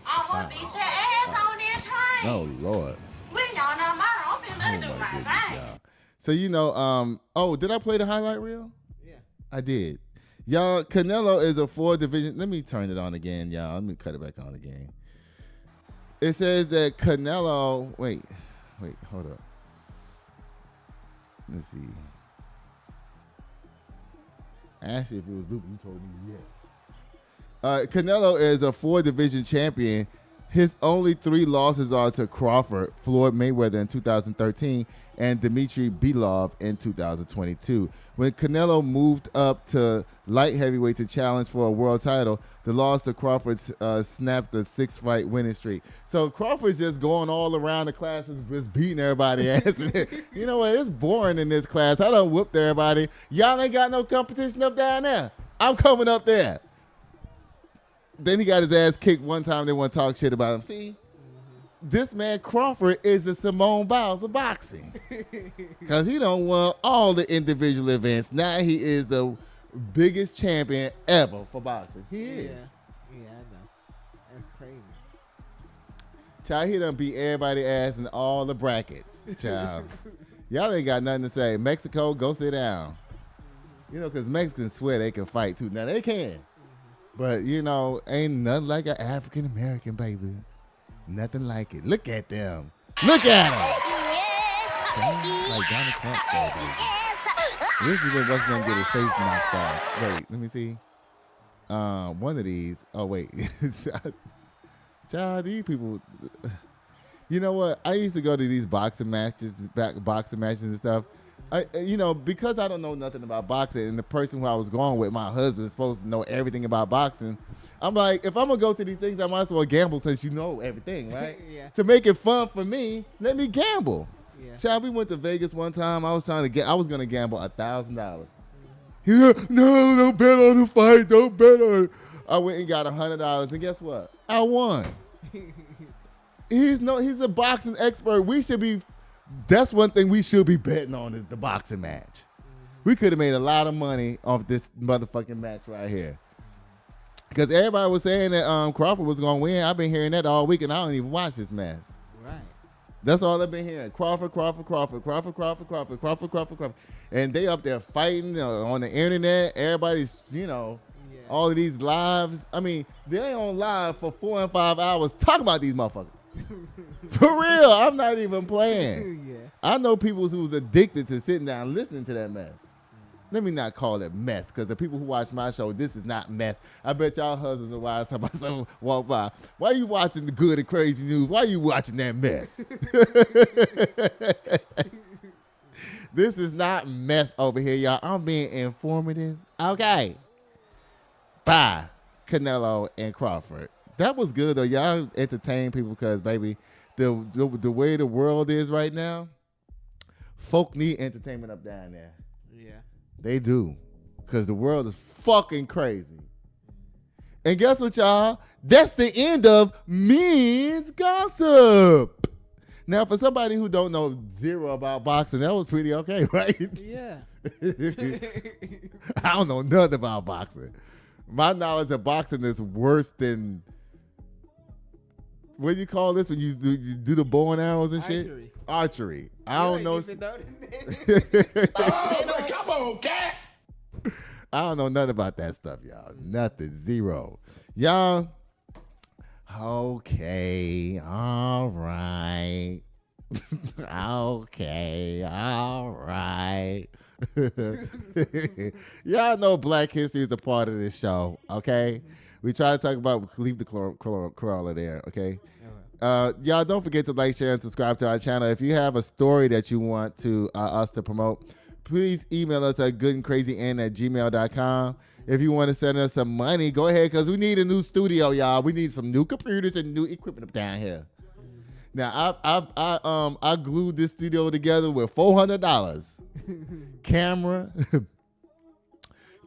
[SPEAKER 9] I want to beat your ass on that train.
[SPEAKER 1] Oh, Lord.
[SPEAKER 9] We don't know my own. I'm finna do my thing.
[SPEAKER 1] Y'all. So, you know, did I play the highlight reel?
[SPEAKER 2] Yeah.
[SPEAKER 1] I did. Y'all, Canelo is a 4-division. Let me turn it on again, y'all. Let me cut it back on again. It says that Canelo, wait, hold up. Let's see. Actually, if it was Luke, you told me yes. Canelo is a 4-division champion. His only 3 losses are to Crawford, Floyd Mayweather in 2013, and Dmitry Belov in 2022. When Canelo moved up to light heavyweight to challenge for a world title, the loss to Crawford snapped the 6-fight winning streak. So Crawford's just going all around the classes, just beating everybody ass. You know what? It's boring in this class. I done whooped everybody. Y'all ain't got no competition up down there. I'm coming up there. Then he got his ass kicked one time. They want to talk shit about him. See? this man Crawford is the Simone Biles of boxing. Because he don't won all the individual events. Now he is the biggest champion ever for boxing. He is.
[SPEAKER 2] Yeah, I know. That's crazy.
[SPEAKER 1] Child, he done beat everybody's ass in all the brackets. Child. Y'all ain't got nothing to say. Mexico, go sit down. You know, because Mexicans swear they can fight too. Now, they can. But, you know, ain't nothing like an African-American, baby. Nothing like it. Look at them. Look at them. Yes. Like Donald Trump said, baby. This is what West Man get his face knocked off. Wait, let me see. One of these. Oh, wait. Child, these people. You know what? I used to go to these boxing matches and stuff. Because I don't know nothing about boxing, and the person who I was going with, my husband, is supposed to know everything about boxing. I'm like, if I'm gonna go to these things, I might as well gamble since you know everything, right?
[SPEAKER 2] Yeah.
[SPEAKER 1] To make it fun for me, let me gamble.
[SPEAKER 2] Yeah.
[SPEAKER 1] Child, we went to Vegas one time. I was gonna gamble $1,000. He said, no, don't bet on the fight. Don't bet on it. I went and got $100, and guess what? I won. He's a boxing expert. That's one thing we should be betting on is the boxing match. We could have made a lot of money off this motherfucking match right here. Because everybody was saying that Crawford was going to win. I've been hearing that all week, and I don't even watch this mess.
[SPEAKER 2] Right.
[SPEAKER 1] That's all I've been hearing. Crawford. And they up there fighting on the internet. Everybody's, all of these lives. I mean, they ain't on live for 4 and 5 hours talking about these motherfuckers. For real, I'm not even playing.
[SPEAKER 2] Yeah.
[SPEAKER 1] I know people who's addicted to sitting down listening to that mess. Let me not call it mess, because the people who watch my show, this is not mess. I bet y'all husbands and wives talking about something walk by. Why you watching the good and crazy news? Why you watching that mess? This is not mess over here, y'all. I'm being informative. Okay. Bye, Canelo and Crawford. That was good, though. Y'all entertain people because, baby, the way the world is right now, folk need entertainment up down there.
[SPEAKER 2] Yeah.
[SPEAKER 1] They do. Because the world is fucking crazy. And guess what, y'all? That's the end of men's gossip. Now, for somebody who don't know zero about boxing, that was pretty okay, right?
[SPEAKER 2] Yeah.
[SPEAKER 1] I don't know nothing about boxing. My knowledge of boxing is worse than... What do you call this when you do the bow and arrows and shit? Archery. I don't know.
[SPEAKER 3] Oh, come on, cat.
[SPEAKER 1] I don't know nothing about that stuff, y'all. Nothing. Zero. Y'all. Okay. All right. Okay. All right. Y'all know Black History is a part of this show, okay? We try to talk about, leave the crawler there, okay? Y'all don't forget to like, share, and subscribe to our channel. If you have a story that you want to us to promote, please email us at goodandcrazyN@gmail.com. If you want to send us some money, go ahead, because we need a new studio, y'all. We need some new computers and new equipment up down here. Now, I glued this studio together with $400. Camera,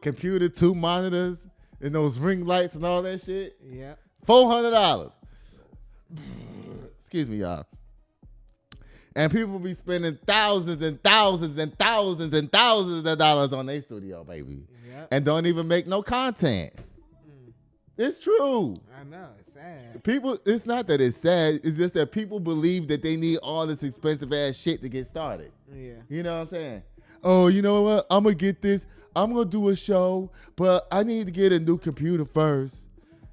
[SPEAKER 1] computer, 2 monitors, and those ring lights and all that shit.
[SPEAKER 2] Yeah.
[SPEAKER 1] $400. Excuse me, y'all. And people be spending thousands and thousands and thousands and thousands of dollars on their studio, baby. Yep. And don't even make no content. It's true.
[SPEAKER 2] I know. It's sad.
[SPEAKER 1] People, it's not that it's sad. It's just that people believe that they need all this expensive ass shit to get started.
[SPEAKER 2] Yeah.
[SPEAKER 1] You know what I'm saying? Oh, you know what? I'm going to get this. I'm going to do a show, but I need to get a new computer first.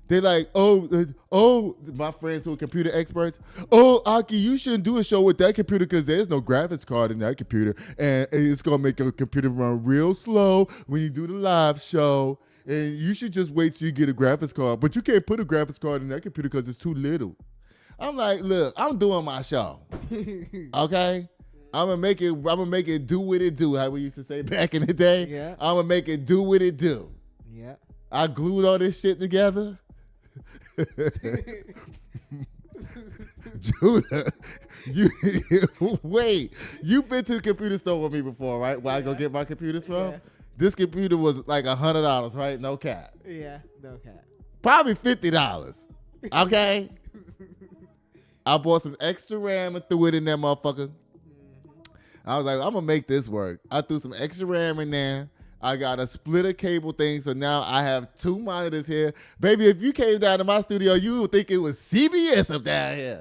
[SPEAKER 1] They're like, oh, my friends who are computer experts. Oh, Aki, you shouldn't do a show with that computer because there's no graphics card in that computer. And it's going to make your computer run real slow when you do the live show. And you should just wait till you get a graphics card. But you can't put a graphics card in that computer because it's too little. I'm like, look, I'm doing my show. Okay? I'm gonna make it do what it do, how we used to say back in the day.
[SPEAKER 2] Yeah.
[SPEAKER 1] I'm gonna make it do what it do.
[SPEAKER 2] Yeah.
[SPEAKER 1] I glued all this shit together. Judah, wait, you've been to the computer store with me before, right? Where I go get my computers from? Yeah. This computer was like $100, right? No cap.
[SPEAKER 2] Yeah, no cap.
[SPEAKER 1] Probably $50. Okay. I bought some extra RAM and threw it in that motherfucker. I was like, I'm gonna make this work. I threw some extra RAM in there. I got a splitter cable thing, so now I have 2 monitors here. Baby, if you came down to my studio, you would think it was CBS up down here.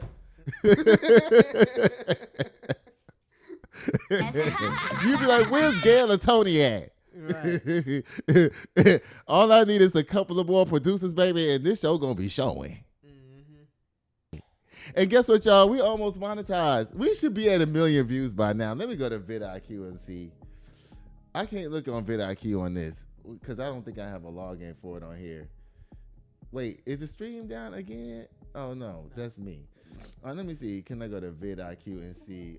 [SPEAKER 1] You'd be like, where's Gail and Tony at? Right. All I need is a couple of more producers, baby, and this show gonna be showing. And guess what, y'all? We almost monetized. We should be at 1 million views by now. Let me go to vidIQ and see. I can't look on vidIQ on this because I don't think I have a login for it on here. Wait, is the stream down again? Oh, no, that's me. Let me see. Can I go to vidIQ and see?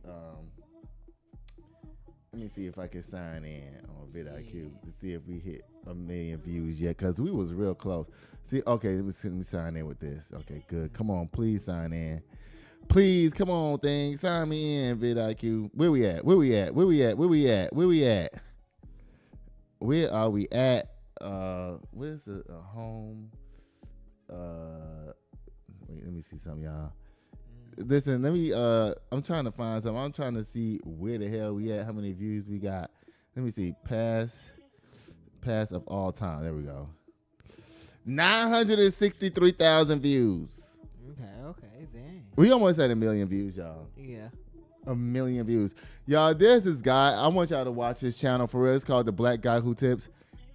[SPEAKER 1] Let me see if I can sign in on vidIQ to see if we hit 1 million views yet, because we was real close. See, okay, let me sign in with this. Okay, good. Come on, please sign in. Please, come on, thing. Sign me in, vidIQ. Where we at? Where we at? Where we at? Where we at? Where we at? Where are we at? Where's the home? Wait, let me see something, y'all. Listen, let me, I'm trying to find something. I'm trying to see where the hell we at, how many views we got. Let me see, pass of all time. There we go. 963,000 views.
[SPEAKER 2] Okay, dang.
[SPEAKER 1] We almost at 1 million views, y'all.
[SPEAKER 2] Yeah.
[SPEAKER 1] 1 million views. Y'all, there's this guy. I want y'all to watch his channel for real. It's called The Black Guy Who Tips.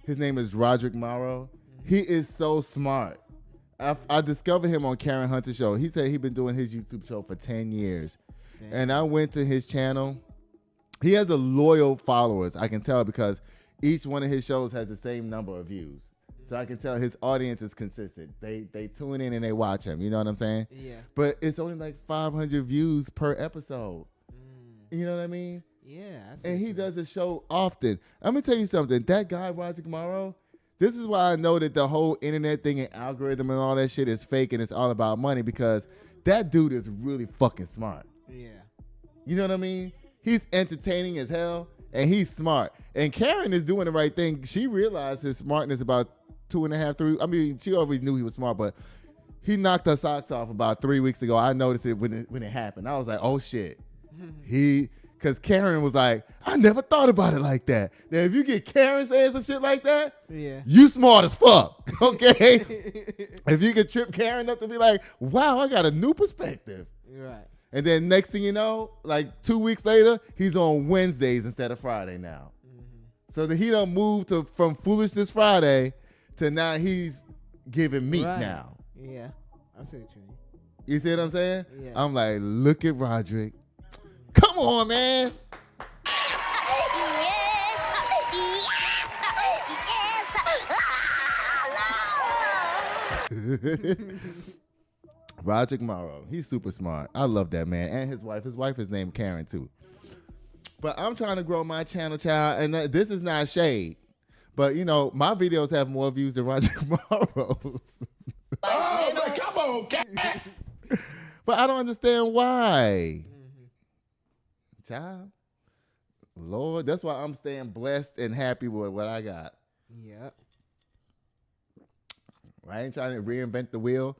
[SPEAKER 1] His name is Roderick Morrow. He is so smart. I discovered him on Karen Hunter's show. He said he'd been doing his YouTube show for 10 years. Damn. And I went to his channel. He has a loyal followers. I can tell because each one of his shows has the same number of views. So I can tell his audience is consistent. They tune in and they watch him. You know what I'm saying?
[SPEAKER 2] Yeah.
[SPEAKER 1] But it's only like 500 views per episode. You know what I mean?
[SPEAKER 2] Yeah.
[SPEAKER 1] And he does a show often. I'm going to tell you something. That guy, Roderick Morrow, this is why I know that the whole internet thing and algorithm and all that shit is fake and it's all about money, because that dude is really fucking smart.
[SPEAKER 2] Yeah.
[SPEAKER 1] You know what I mean? He's entertaining as hell and he's smart. And Karen is doing the right thing. She realized his smartness about 2.5, 3. I mean, she always knew he was smart, but he knocked her socks off about 3 weeks ago. I noticed it when it happened. I was like, oh shit. Because Karen was like, I never thought about it like that. Now, if you get Karen saying some shit like that,
[SPEAKER 2] yeah,
[SPEAKER 1] you smart as fuck, okay? If you can trip Karen up to be like, wow, I got a new perspective.
[SPEAKER 2] Right.
[SPEAKER 1] And then next thing you know, like 2 weeks later, he's on Wednesdays instead of Friday now. So that he done moved from Foolishness Friday to now he's giving meat now.
[SPEAKER 2] Yeah, I see what you mean.
[SPEAKER 1] You see what I'm saying?
[SPEAKER 2] Yeah.
[SPEAKER 1] I'm like, look at Roderick. Come on, man. Roderick Morrow. He's super smart. I love that man. And his wife. His wife is named Karen, too. But I'm trying to grow my channel, child. And this is not shade. But, you know, my videos have more views than Roderick Morrow's.
[SPEAKER 3] Oh, but come on, cat.
[SPEAKER 1] But I don't understand why. Child, Lord, that's why I'm staying blessed and happy with what I got.
[SPEAKER 2] Yep.
[SPEAKER 1] I ain't trying to reinvent the wheel.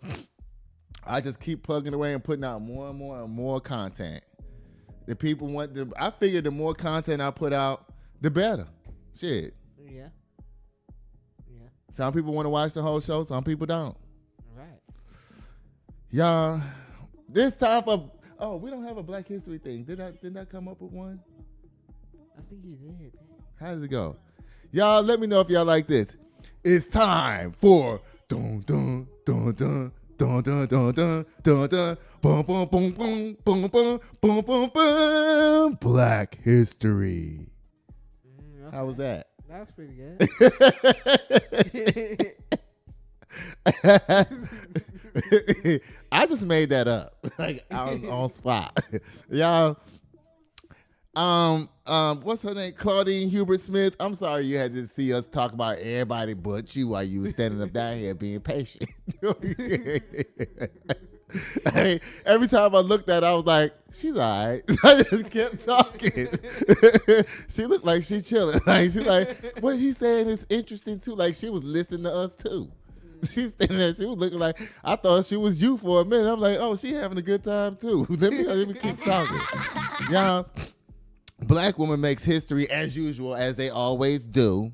[SPEAKER 1] I just keep plugging away and putting out more and more and more content. The people want I figure the more content I put out, the better. Shit.
[SPEAKER 2] Yeah. Yeah.
[SPEAKER 1] Some people want to watch the whole show, some people don't.
[SPEAKER 2] Right.
[SPEAKER 1] Y'all, this time for we don't have a Black History thing. Did I come up with one?
[SPEAKER 2] I think you did.
[SPEAKER 1] How does it go? Y'all, let me know if y'all like this. It's time for dun dun dun dun dun dun dun dun dun dun boom boom boom boom boom boom boom boom boom Black History.
[SPEAKER 2] Okay.
[SPEAKER 1] How was that?
[SPEAKER 2] That was pretty good.
[SPEAKER 1] I just made that up, like on spot. Y'all, what's her name? Claudine Hubert Smith. I'm sorry you had to see us talk about everybody but you while you were standing up down here being patient. I mean, every time I looked at her, I was like, she's all right. I just kept talking. She looked like she chilling. Like, she's like, what he's saying is interesting too. Like she was listening to us too. She's standing there. She was looking like, I thought she was you for a minute. I'm like, oh, she having a good time too. Let me keep talking. Y'all, black woman makes history as usual, as they always do.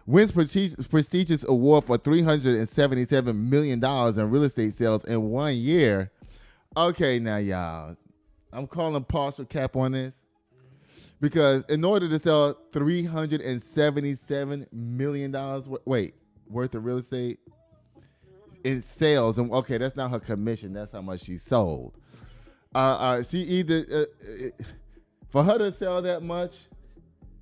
[SPEAKER 1] Wins prestigious award for $377 million in real estate sales in 1 year. Okay, now, y'all, I'm calling partial cap on this. Because in order to sell $377 million worth of real estate in sales, and okay, that's not her commission. That's how much she sold. She either for her to sell that much,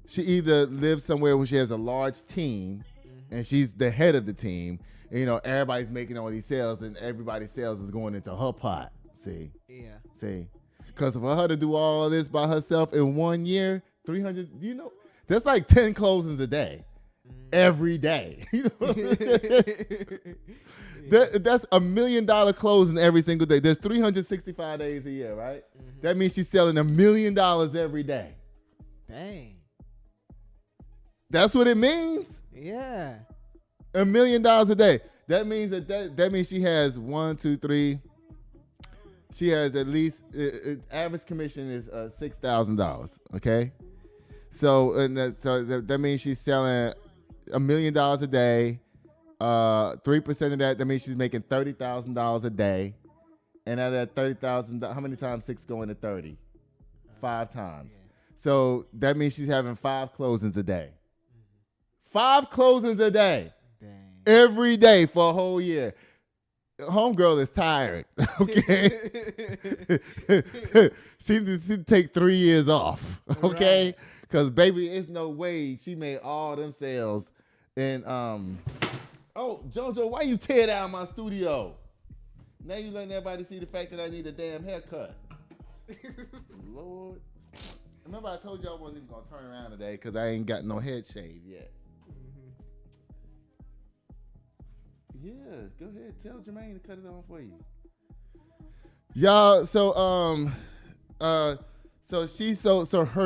[SPEAKER 1] she either lives somewhere where she has a large team, and she's the head of the team. And, you know, everybody's making all these sales, and everybody's sales is going into her pot. See?
[SPEAKER 2] Yeah.
[SPEAKER 1] See? Because for her to do all this by herself in 1 year, 300, you know, that's like 10 closings a day, every day. You know what I'm saying? That's $1 million closing every single day. There's 365 days a year, right? Mm-hmm. That means she's selling $1 million every day.
[SPEAKER 2] Dang.
[SPEAKER 1] That's what it means?
[SPEAKER 2] Yeah.
[SPEAKER 1] $1 million a day. That means that means she has 1, 2, 3. She has at least average commission is $6,000. Okay, so that means she's selling $1 million a day. 3% of that means she's making $30,000 a day. And out of that $30,000, how many times 6 go into 30? 5 times. Yeah. So that means she's having 5 closings a day. 5 closings a day. Dang. Every day for a whole year. Homegirl is tired, okay? she take 3 years off, okay? Because, baby, it's no way she made all them sales. And, oh, JoJo, why you tear down my studio? Now you letting everybody see the fact that I need a damn haircut. Lord. Remember I told you I wasn't even going to turn around today because I ain't got no head shave yet. Yeah, go ahead. Tell Jermaine to cut it on for you. Y'all, so her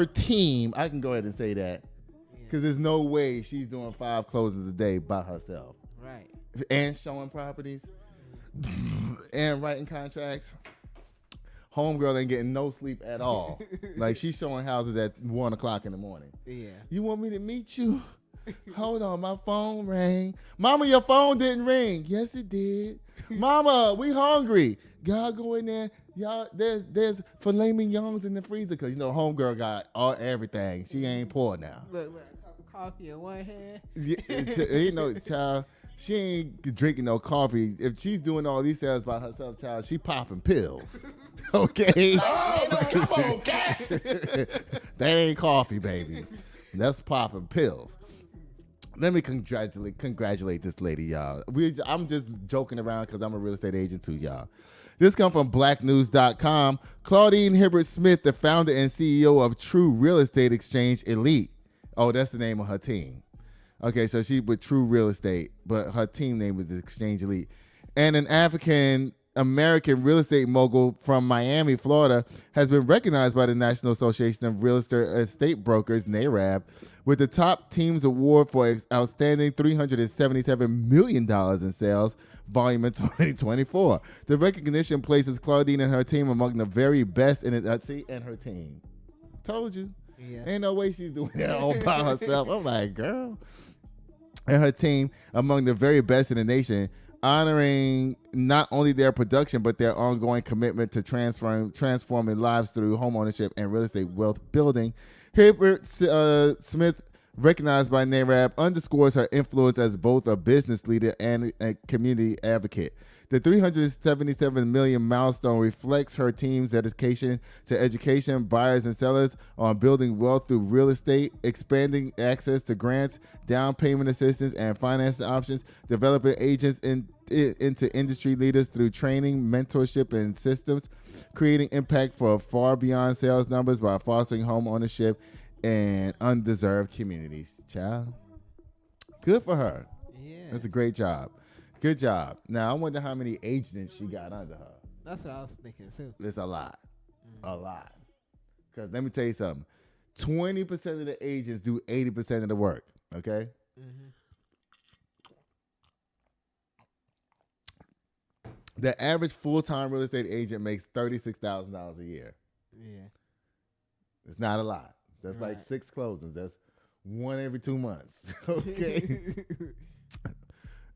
[SPEAKER 1] team, I can go ahead and say that. Because there's no way she's doing 5 closings a day by herself.
[SPEAKER 2] Right.
[SPEAKER 1] And showing properties. And writing contracts. Homegirl ain't getting no sleep at all. Like she's showing houses at 1 o'clock in the morning. Yeah. You want me to meet you? Hold on, my phone rang. Mama, your phone didn't ring. Yes, it did. Mama, we hungry. Y'all go in there. Y'all, there's filet mignons in the freezer because you know homegirl got everything. She ain't poor now.
[SPEAKER 2] Look, a cup of coffee in one hand.
[SPEAKER 1] You know, child, she ain't drinking no coffee. If she's doing all these sales by herself, child, she popping pills. Okay.
[SPEAKER 3] Oh, come on, cat.
[SPEAKER 1] That ain't coffee, baby. That's popping pills. Let me congratulate this lady, y'all. I'm just joking around because I'm a real estate agent too, y'all. This comes from blacknews.com. Claudine Hibbert Smith, the founder and CEO of True Real Estate Exchange Elite. Oh, that's the name of her team. Okay, so she with True Real Estate, but her team name is Exchange Elite. And an African-American real estate mogul from Miami, Florida, has been recognized by the National Association of Real Estate Brokers, NAREB, with the Top Teams Award for outstanding $377 million in sales volume in 2024. The recognition places Claudine and her team among the very best in it. And her team. Told you. Yeah. Ain't no way she's doing that all by herself. I'm like, girl. And her team among the very best in the nation, honoring not only their production, but their ongoing commitment to transforming lives through homeownership and real estate wealth building. Hibbert Smith, recognized by NAREB, underscores her influence as both a business leader and a community advocate. The $377 million milestone reflects her team's dedication to education, buyers and sellers on building wealth through real estate, expanding access to grants, down payment assistance, and financing options, developing agents into industry leaders through training, mentorship, and systems, creating impact for far beyond sales numbers by fostering home ownership and undeserved communities. Child, good for her. Yeah, that's a great job. Good job. Now I wonder how many agents she got under her.
[SPEAKER 2] That's what I was thinking too.
[SPEAKER 1] It's a lot, a lot. Because let me tell you something. 20% of the agents do 80% of the work. Okay. The average full-time real estate agent makes $36,000 a year.
[SPEAKER 2] Yeah.
[SPEAKER 1] It's not a lot. That's like 6 closings. That's one every 2 months. Okay.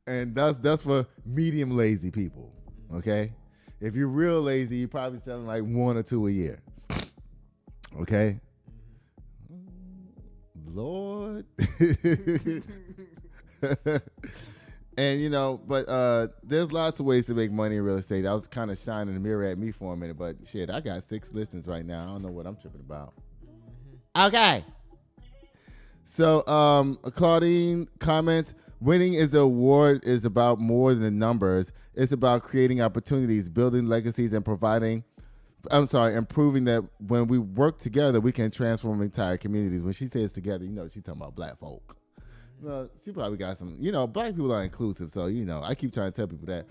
[SPEAKER 1] And that's for medium lazy people. Okay. If you're real lazy, you're probably selling like 1 or 2 a year. Okay. Lord. And you know, but there's lots of ways to make money in real estate. I was kind of shining the mirror at me for a minute, but shit, I got 6 listings right now. I don't know what I'm tripping about. Okay. So Claudine comments, winning is the award is about more than numbers. It's about creating opportunities, building legacies, and improving that when we work together, we can transform entire communities. When she says together, you know, she's talking about black folk. Well, she probably got some, you know, black people are inclusive. So, you know, I keep trying to tell people that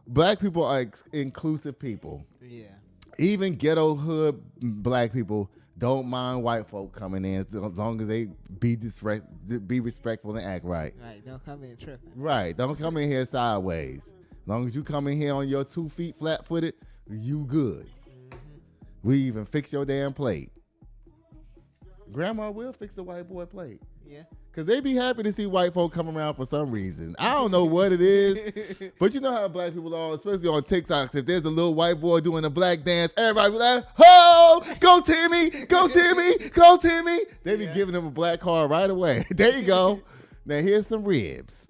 [SPEAKER 1] black people are inclusive people.
[SPEAKER 2] Yeah.
[SPEAKER 1] Even ghetto hood black people don't mind white folk coming in as long as they be respectful and act right.
[SPEAKER 2] Right. Don't come in tripping.
[SPEAKER 1] Right. Don't come in here sideways. As long as you come in here on your 2 feet flat-footed, you good. Mm-hmm. We even fix your damn plate. Grandma will fix the white boy plate.
[SPEAKER 2] Yeah.
[SPEAKER 1] Because they be happy to see white folk come around for some reason. I don't know what it is. But you know how black people are, especially on TikToks. If there's a little white boy doing a black dance, everybody be like, ho, go Timmy, go Timmy, go Timmy. They be giving him a black card right away. There you go. Now here's some ribs.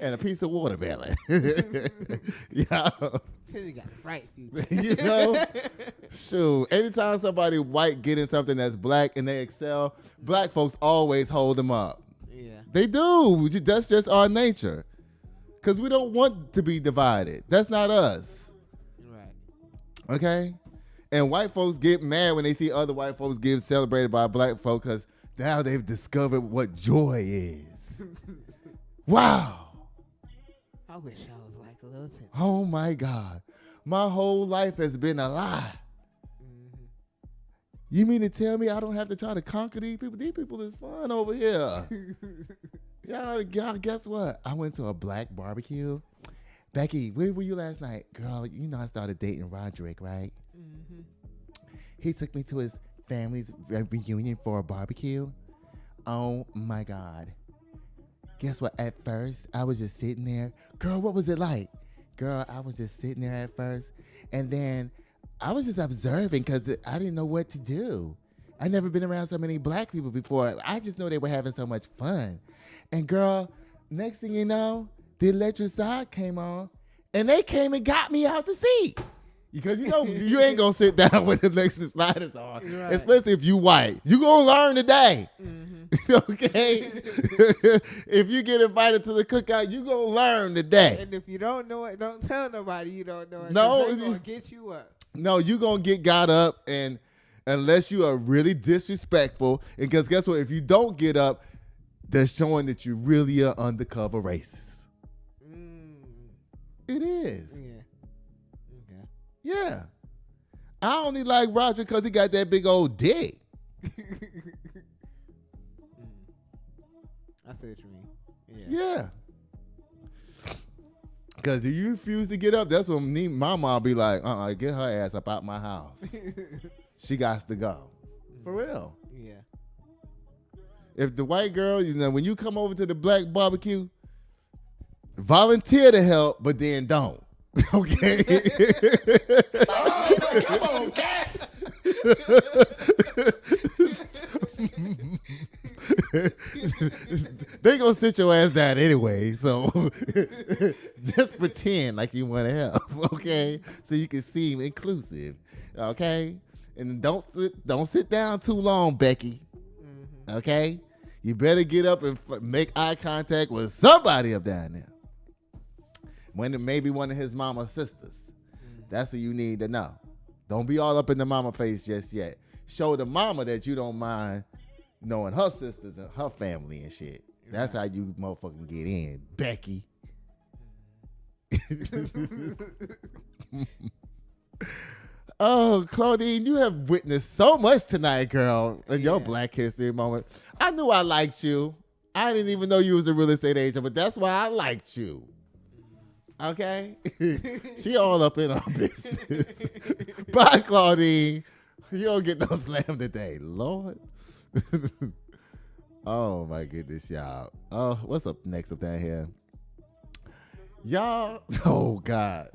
[SPEAKER 1] And a piece of watermelon. Yeah.
[SPEAKER 2] You got it right.
[SPEAKER 1] You know? Shoot. Anytime somebody white getting something that's black and they excel, black folks always hold them up.
[SPEAKER 2] Yeah.
[SPEAKER 1] They do. That's just our nature. Because we don't want to be divided. That's not us.
[SPEAKER 2] Right.
[SPEAKER 1] Okay? And white folks get mad when they see other white folks get celebrated by black folks because now they've discovered what joy is. Wow.
[SPEAKER 2] I wish I was like a little Tim.
[SPEAKER 1] Oh my God. My whole life has been a lie. Mm-hmm. You mean to tell me I don't have to try to conquer these people? These people is fun over here. y'all, guess what? I went to a black barbecue. Becky, where were you last night? Girl, you know I started dating Roderick, right? Mm-hmm. He took me to his family's reunion for a barbecue. Oh my God. Guess what? At first, I was just sitting there. Girl, what was it like? Girl, I was just sitting there at first. And then I was just observing because I didn't know what to do. I never been around so many black people before. I just know they were having so much fun. And girl, next thing you know, the electric side came on. And they came and got me out the seat. Because you know you ain't gonna sit down with the electric sliders on, right. Especially if you white. You gonna learn today, okay? If you get invited to the cookout, you gonna learn today.
[SPEAKER 2] And if you don't know it, don't tell nobody you don't know it.
[SPEAKER 1] No,
[SPEAKER 2] they gonna get you up.
[SPEAKER 1] No, you gonna get got up, and unless you are really disrespectful, and because guess what? If you don't get up, that's showing that you really are undercover racist. It is. Yeah. I only like Roger because he got that big old dick.
[SPEAKER 2] I see what you mean.
[SPEAKER 1] Yeah. Because if you refuse to get up, that's when my mom be like, get her ass up out my house. She got to go. For real.
[SPEAKER 2] Yeah.
[SPEAKER 1] If the white girl, you know, when you come over to the black barbecue, volunteer to help, but then don't. Okay.
[SPEAKER 3] Oh, no, come on, cat.
[SPEAKER 1] They gonna sit your ass down anyway, so just pretend like you want to help, okay? So you can seem inclusive, okay? And don't sit down too long, Becky. Okay? You better get up and make eye contact with somebody up down there. Maybe one of his mama's sisters. That's what you need to know. Don't be all up in the mama face just yet. Show the mama that you don't mind knowing her sisters and her family and shit. That's how you motherfucking get in, Becky. Oh, Claudine, you have witnessed so much tonight, girl, in your Black History moment. I knew I liked you. I didn't even know you was a real estate agent, but that's why I liked you. Okay? She all up in our business. Bye, Claudine. You don't get no slam today. Lord. Oh, my goodness, y'all. Oh, what's up next up down here? Y'all. Oh, God.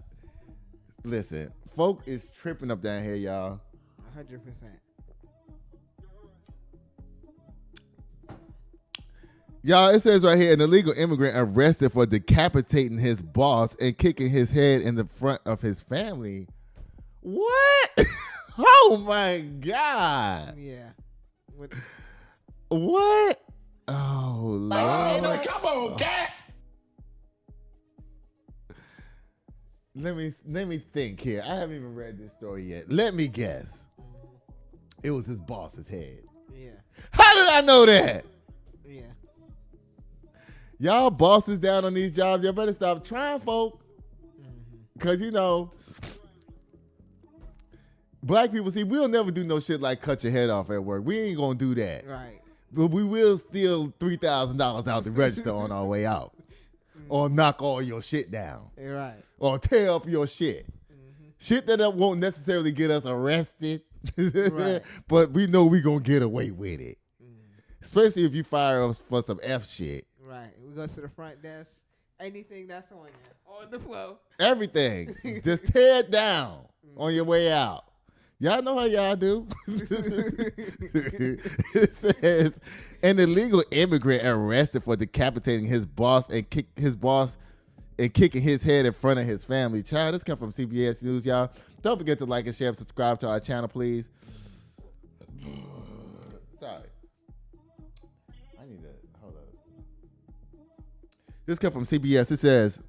[SPEAKER 1] Listen, folk is tripping up down here, y'all.
[SPEAKER 2] 100%.
[SPEAKER 1] Y'all, it says right here, an illegal immigrant arrested for decapitating his boss and kicking his head in the front of his family. What? Oh, my God.
[SPEAKER 2] Yeah.
[SPEAKER 1] What? Oh, Lord.
[SPEAKER 3] Come on, cat.
[SPEAKER 1] Let me think here. I haven't even read this story yet. Let me guess. It was his boss's head.
[SPEAKER 2] Yeah.
[SPEAKER 1] How did I know that?
[SPEAKER 2] Yeah.
[SPEAKER 1] Y'all bosses down on these jobs, y'all better stop trying, folk. Because, you know, black people, see, we'll never do no shit like cut your head off at work. We ain't going to do that.
[SPEAKER 2] Right.
[SPEAKER 1] But we will steal $3,000 out the register on our way out. Or knock all your shit down.
[SPEAKER 2] Right.
[SPEAKER 1] Or tear up your shit. Shit that won't necessarily get us arrested.
[SPEAKER 2] Right.
[SPEAKER 1] But we know we going to get away with it. Especially if you fire us for some F shit.
[SPEAKER 2] Right. We go to the front desk. Anything that's on you. On the floor.
[SPEAKER 1] Everything. Just tear it down on your way out. Y'all know how y'all do. It says an illegal immigrant arrested for decapitating his boss and kicking his head in front of his family. Child, this comes from CBS News, y'all. Don't forget to like and share and subscribe to our channel, please. Sorry. I need to hold up. This comes from CBS. It says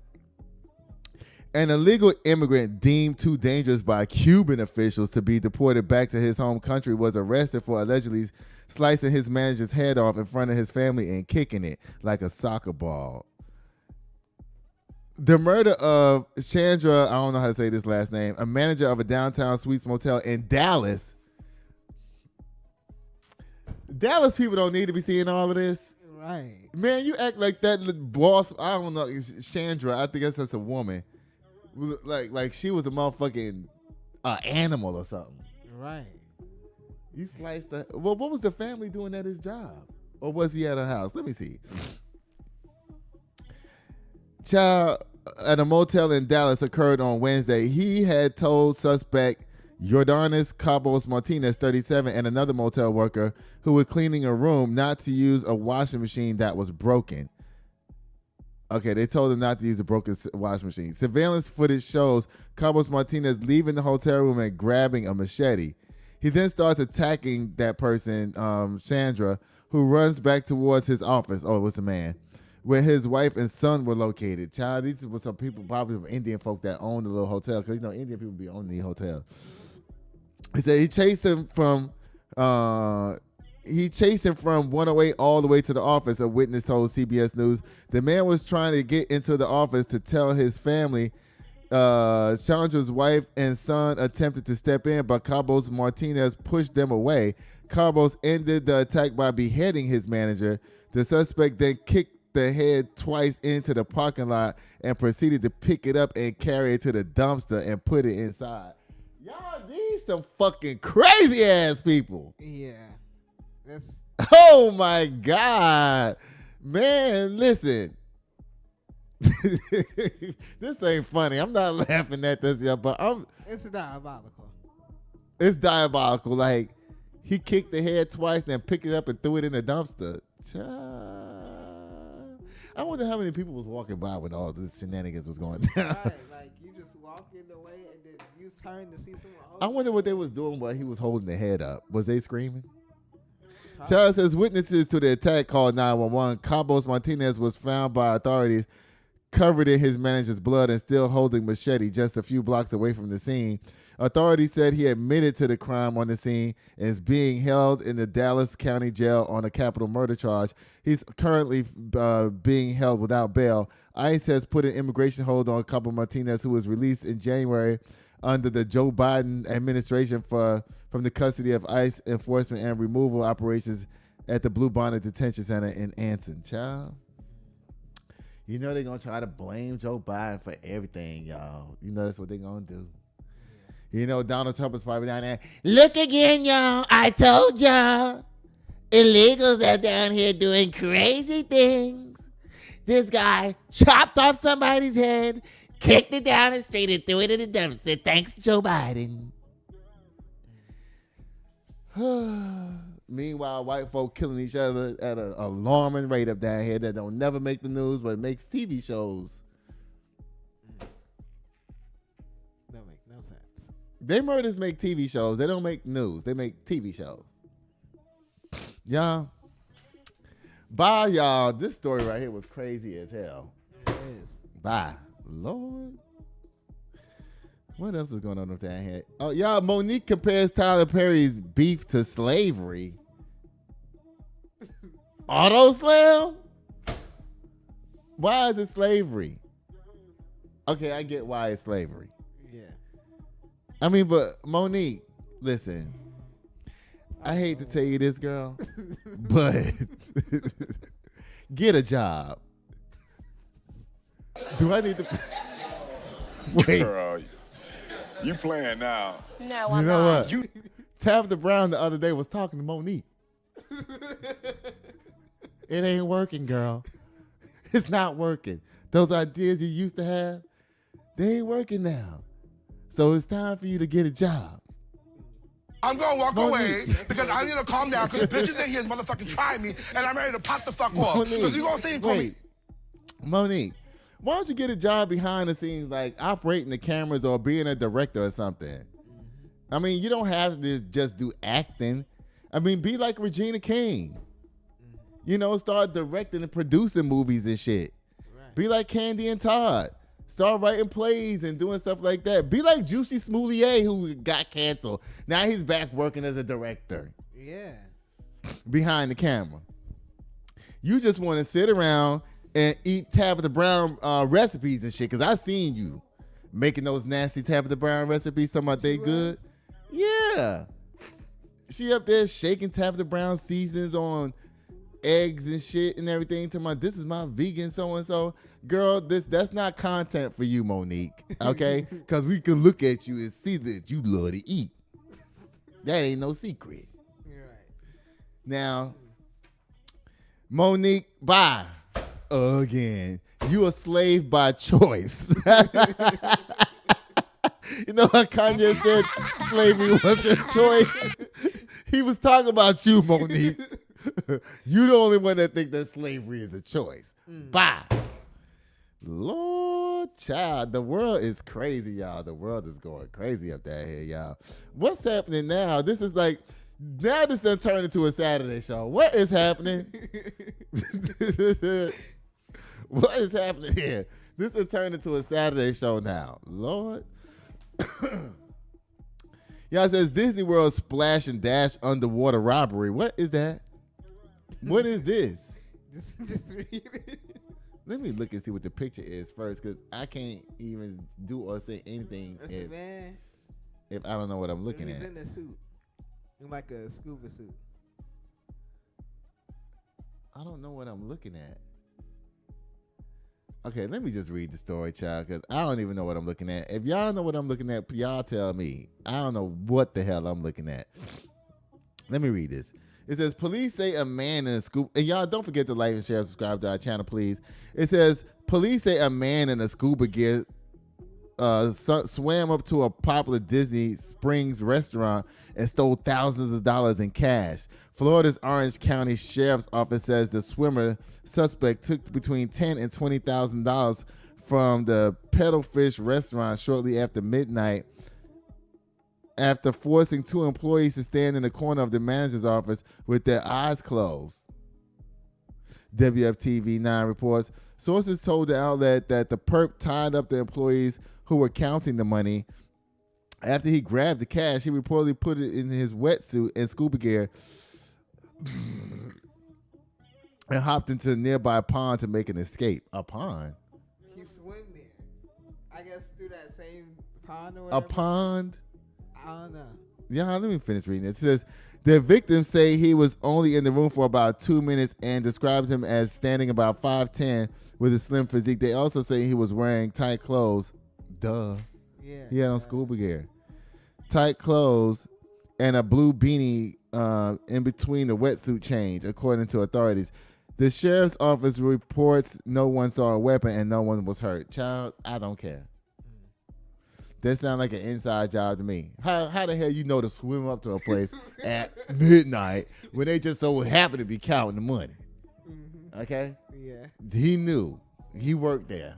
[SPEAKER 1] an illegal immigrant deemed too dangerous by Cuban officials to be deported back to his home country was arrested for allegedly slicing his manager's head off in front of his family and kicking it like a soccer ball. The murder of Chandra, I don't know how to say this last name, a manager of a downtown suites motel in Dallas. Dallas people don't need to be seeing all of this.
[SPEAKER 2] Right.
[SPEAKER 1] Man, you act like that boss, I don't know, Chandra, I think that's a woman. Like she was a motherfucking animal or something.
[SPEAKER 2] Right.
[SPEAKER 1] You sliced the. Well, what was the family doing at his job? Or was he at a house? Let me see. Child at a motel in Dallas occurred on Wednesday. He had told suspect Jordanis Cabos Martinez, 37, and another motel worker who was cleaning a room not to use a washing machine that was broken. Okay, they told him not to use a broken washing machine. Surveillance footage shows Cabos Martinez leaving the hotel room and grabbing a machete. He then starts attacking that person, Chandra, who runs back towards his office. Oh, it was a man. Where his wife and son were located. Child, these were some people, probably Indian folk that owned the little hotel. Because, you know, Indian people be owning the hotel. He said he chased him from 108 all the way to the office, a witness told CBS News. The man was trying to get into the office to tell his family. Chandra's wife and son attempted to step in, but Cabos Martinez pushed them away. Cabos ended the attack by beheading his manager. The suspect then kicked the head twice into the parking lot and proceeded to pick it up and carry it to the dumpster and put it inside. Y'all, these some fucking crazy ass people.
[SPEAKER 2] Yeah. That's
[SPEAKER 1] Oh my God. Man, listen. This ain't funny. I'm not laughing at this yet, but
[SPEAKER 2] it's diabolical.
[SPEAKER 1] It's diabolical. Like, he kicked the head twice, then picked it up and threw it in the dumpster. I wonder how many people was walking by when all this shenanigans was going down.
[SPEAKER 2] Right, like you just walk in the way and then you turn to see someone.
[SPEAKER 1] I wonder what they was doing while he was holding the head up. Was they screaming? Charles says witnesses to the attack called 911. Cabos Martinez was found by authorities covered in his manager's blood and still holding machete just a few blocks away from the scene. Authorities said he admitted to the crime on the scene and is being held in the Dallas County Jail on a capital murder charge. He's currently being held without bail. ICE has put an immigration hold on Cabos Martinez, who was released in January under the Joe Biden administration from the custody of ICE enforcement and removal operations at the Blue Bonnet Detention Center in Anson. Child. You know they're going to try to blame Joe Biden for everything, y'all. You know that's what they're going to do. You know Donald Trump is probably down there. Look again, y'all. I told y'all. Illegals are down here doing crazy things. This guy chopped off somebody's head, kicked it down the street, and threw it in the dumpster. Thanks, Joe Biden. Meanwhile, white folk killing each other at an alarming rate up down here that don't never make the news, but makes TV shows.
[SPEAKER 2] That makes no sense.
[SPEAKER 1] They murders make TV shows. They don't make news. They make TV shows. Y'all. Bye, y'all. This story right here was crazy as hell.
[SPEAKER 2] It is.
[SPEAKER 1] Bye. Lord. What else is going on up down here? Oh, y'all, Monique compares Tyler Perry's beef to slavery. Auto slam? Why is it slavery? Okay, I get why it's slavery.
[SPEAKER 2] Yeah.
[SPEAKER 1] I mean, but Monique, listen. I hate to tell you this, girl, but get a job. Do I need to? Wait.
[SPEAKER 10] Girl, you playing now.
[SPEAKER 9] No,
[SPEAKER 1] You
[SPEAKER 9] I'm
[SPEAKER 1] know
[SPEAKER 9] not.
[SPEAKER 1] what? Tabitha Brown the other day was talking to Monique. It ain't working, girl. It's not working. Those ideas you used to have, they ain't working now. So it's time for you to get a job.
[SPEAKER 10] I'm gonna walk
[SPEAKER 1] Monique.
[SPEAKER 10] away because I need to calm down because bitches in here is motherfucking trying me and I'm ready to pop the fuck off. Because you gonna see
[SPEAKER 1] Wait, Monique, why don't you get a job behind the scenes like operating the cameras or being a director or something? I mean, you don't have to just do acting. I mean, be like Regina King. You know, start directing and producing movies and shit. Right. Be like Candy and Todd. Start writing plays and doing stuff like that. Be like Juicy Smoulier, who got canceled. Now he's back working as a director.
[SPEAKER 2] Yeah.
[SPEAKER 1] Behind the camera. You just want to sit around and eat Tabitha Brown recipes and shit. Because I seen you making those nasty Tabitha Brown recipes. Talking about they good. Yeah. She up there shaking Tabitha Brown seasons on eggs and shit and everything. Talking about this is my vegan so-and-so. Girl, that's not content for you, Monique. Okay? Because we can look at you and see that you love to eat. That ain't no secret.
[SPEAKER 2] You're right.
[SPEAKER 1] Now, Monique, bye. Again. You a slave by choice. You know how Kanye said slavery was a choice? He was talking about you, Monique. You the only one that think that slavery is a choice. Bye. Lord, child, the world is crazy, y'all. The world is going crazy up there here, y'all. What's happening now? This is like, now this done turned into a Saturday show. What is happening? What is happening here? This has turned into a Saturday show now. Lord. Y'all says Disney World splash and dash underwater robbery. What is that? What is this? Let me look and see what the picture is first, because I can't even do or say anything if I don't know what I'm looking at.
[SPEAKER 2] He's in a suit. In like a scuba suit.
[SPEAKER 1] I don't know what I'm looking at. Okay, let me just read the story, child, because I don't even know what I'm looking at. If y'all know what I'm looking at, y'all tell me. I don't know what the hell I'm looking at. Let me read this. It says, police say a man in a scuba... And y'all don't forget to like and share and subscribe to our channel, please. It says, police say a man in a scuba gear swam up to a popular Disney Springs restaurant and stole thousands of dollars in cash. Florida's Orange County Sheriff's Office says the swimmer suspect took between $10,000 and $20,000 from the Peddlefish restaurant shortly after midnight after forcing two employees to stand in the corner of the manager's office with their eyes closed. WFTV9 reports. Sources told the outlet that the perp tied up the employees who were counting the money. After he grabbed the cash, he reportedly put it in his wetsuit and scuba gear and hopped into a nearby pond to make an escape. A pond?
[SPEAKER 2] He swam there. I guess through that same pond or whatever.
[SPEAKER 1] A pond?
[SPEAKER 2] I don't know.
[SPEAKER 1] Yeah, let me finish reading it. It says, the victims say he was only in the room for about 2 minutes and describes him as standing about 5'10" with a slim physique. They also say he was wearing tight clothes. Duh.
[SPEAKER 2] Yeah.
[SPEAKER 1] He had on scuba gear. Tight clothes and a blue beanie in between the wetsuit change, according to authorities. The sheriff's office reports no one saw a weapon and no one was hurt. Child, I don't care. That sounds like an inside job to me. How the hell you know to swim up to a place at midnight when they just so happen to be counting the money? Mm-hmm. Okay?
[SPEAKER 2] Yeah.
[SPEAKER 1] He knew. He worked there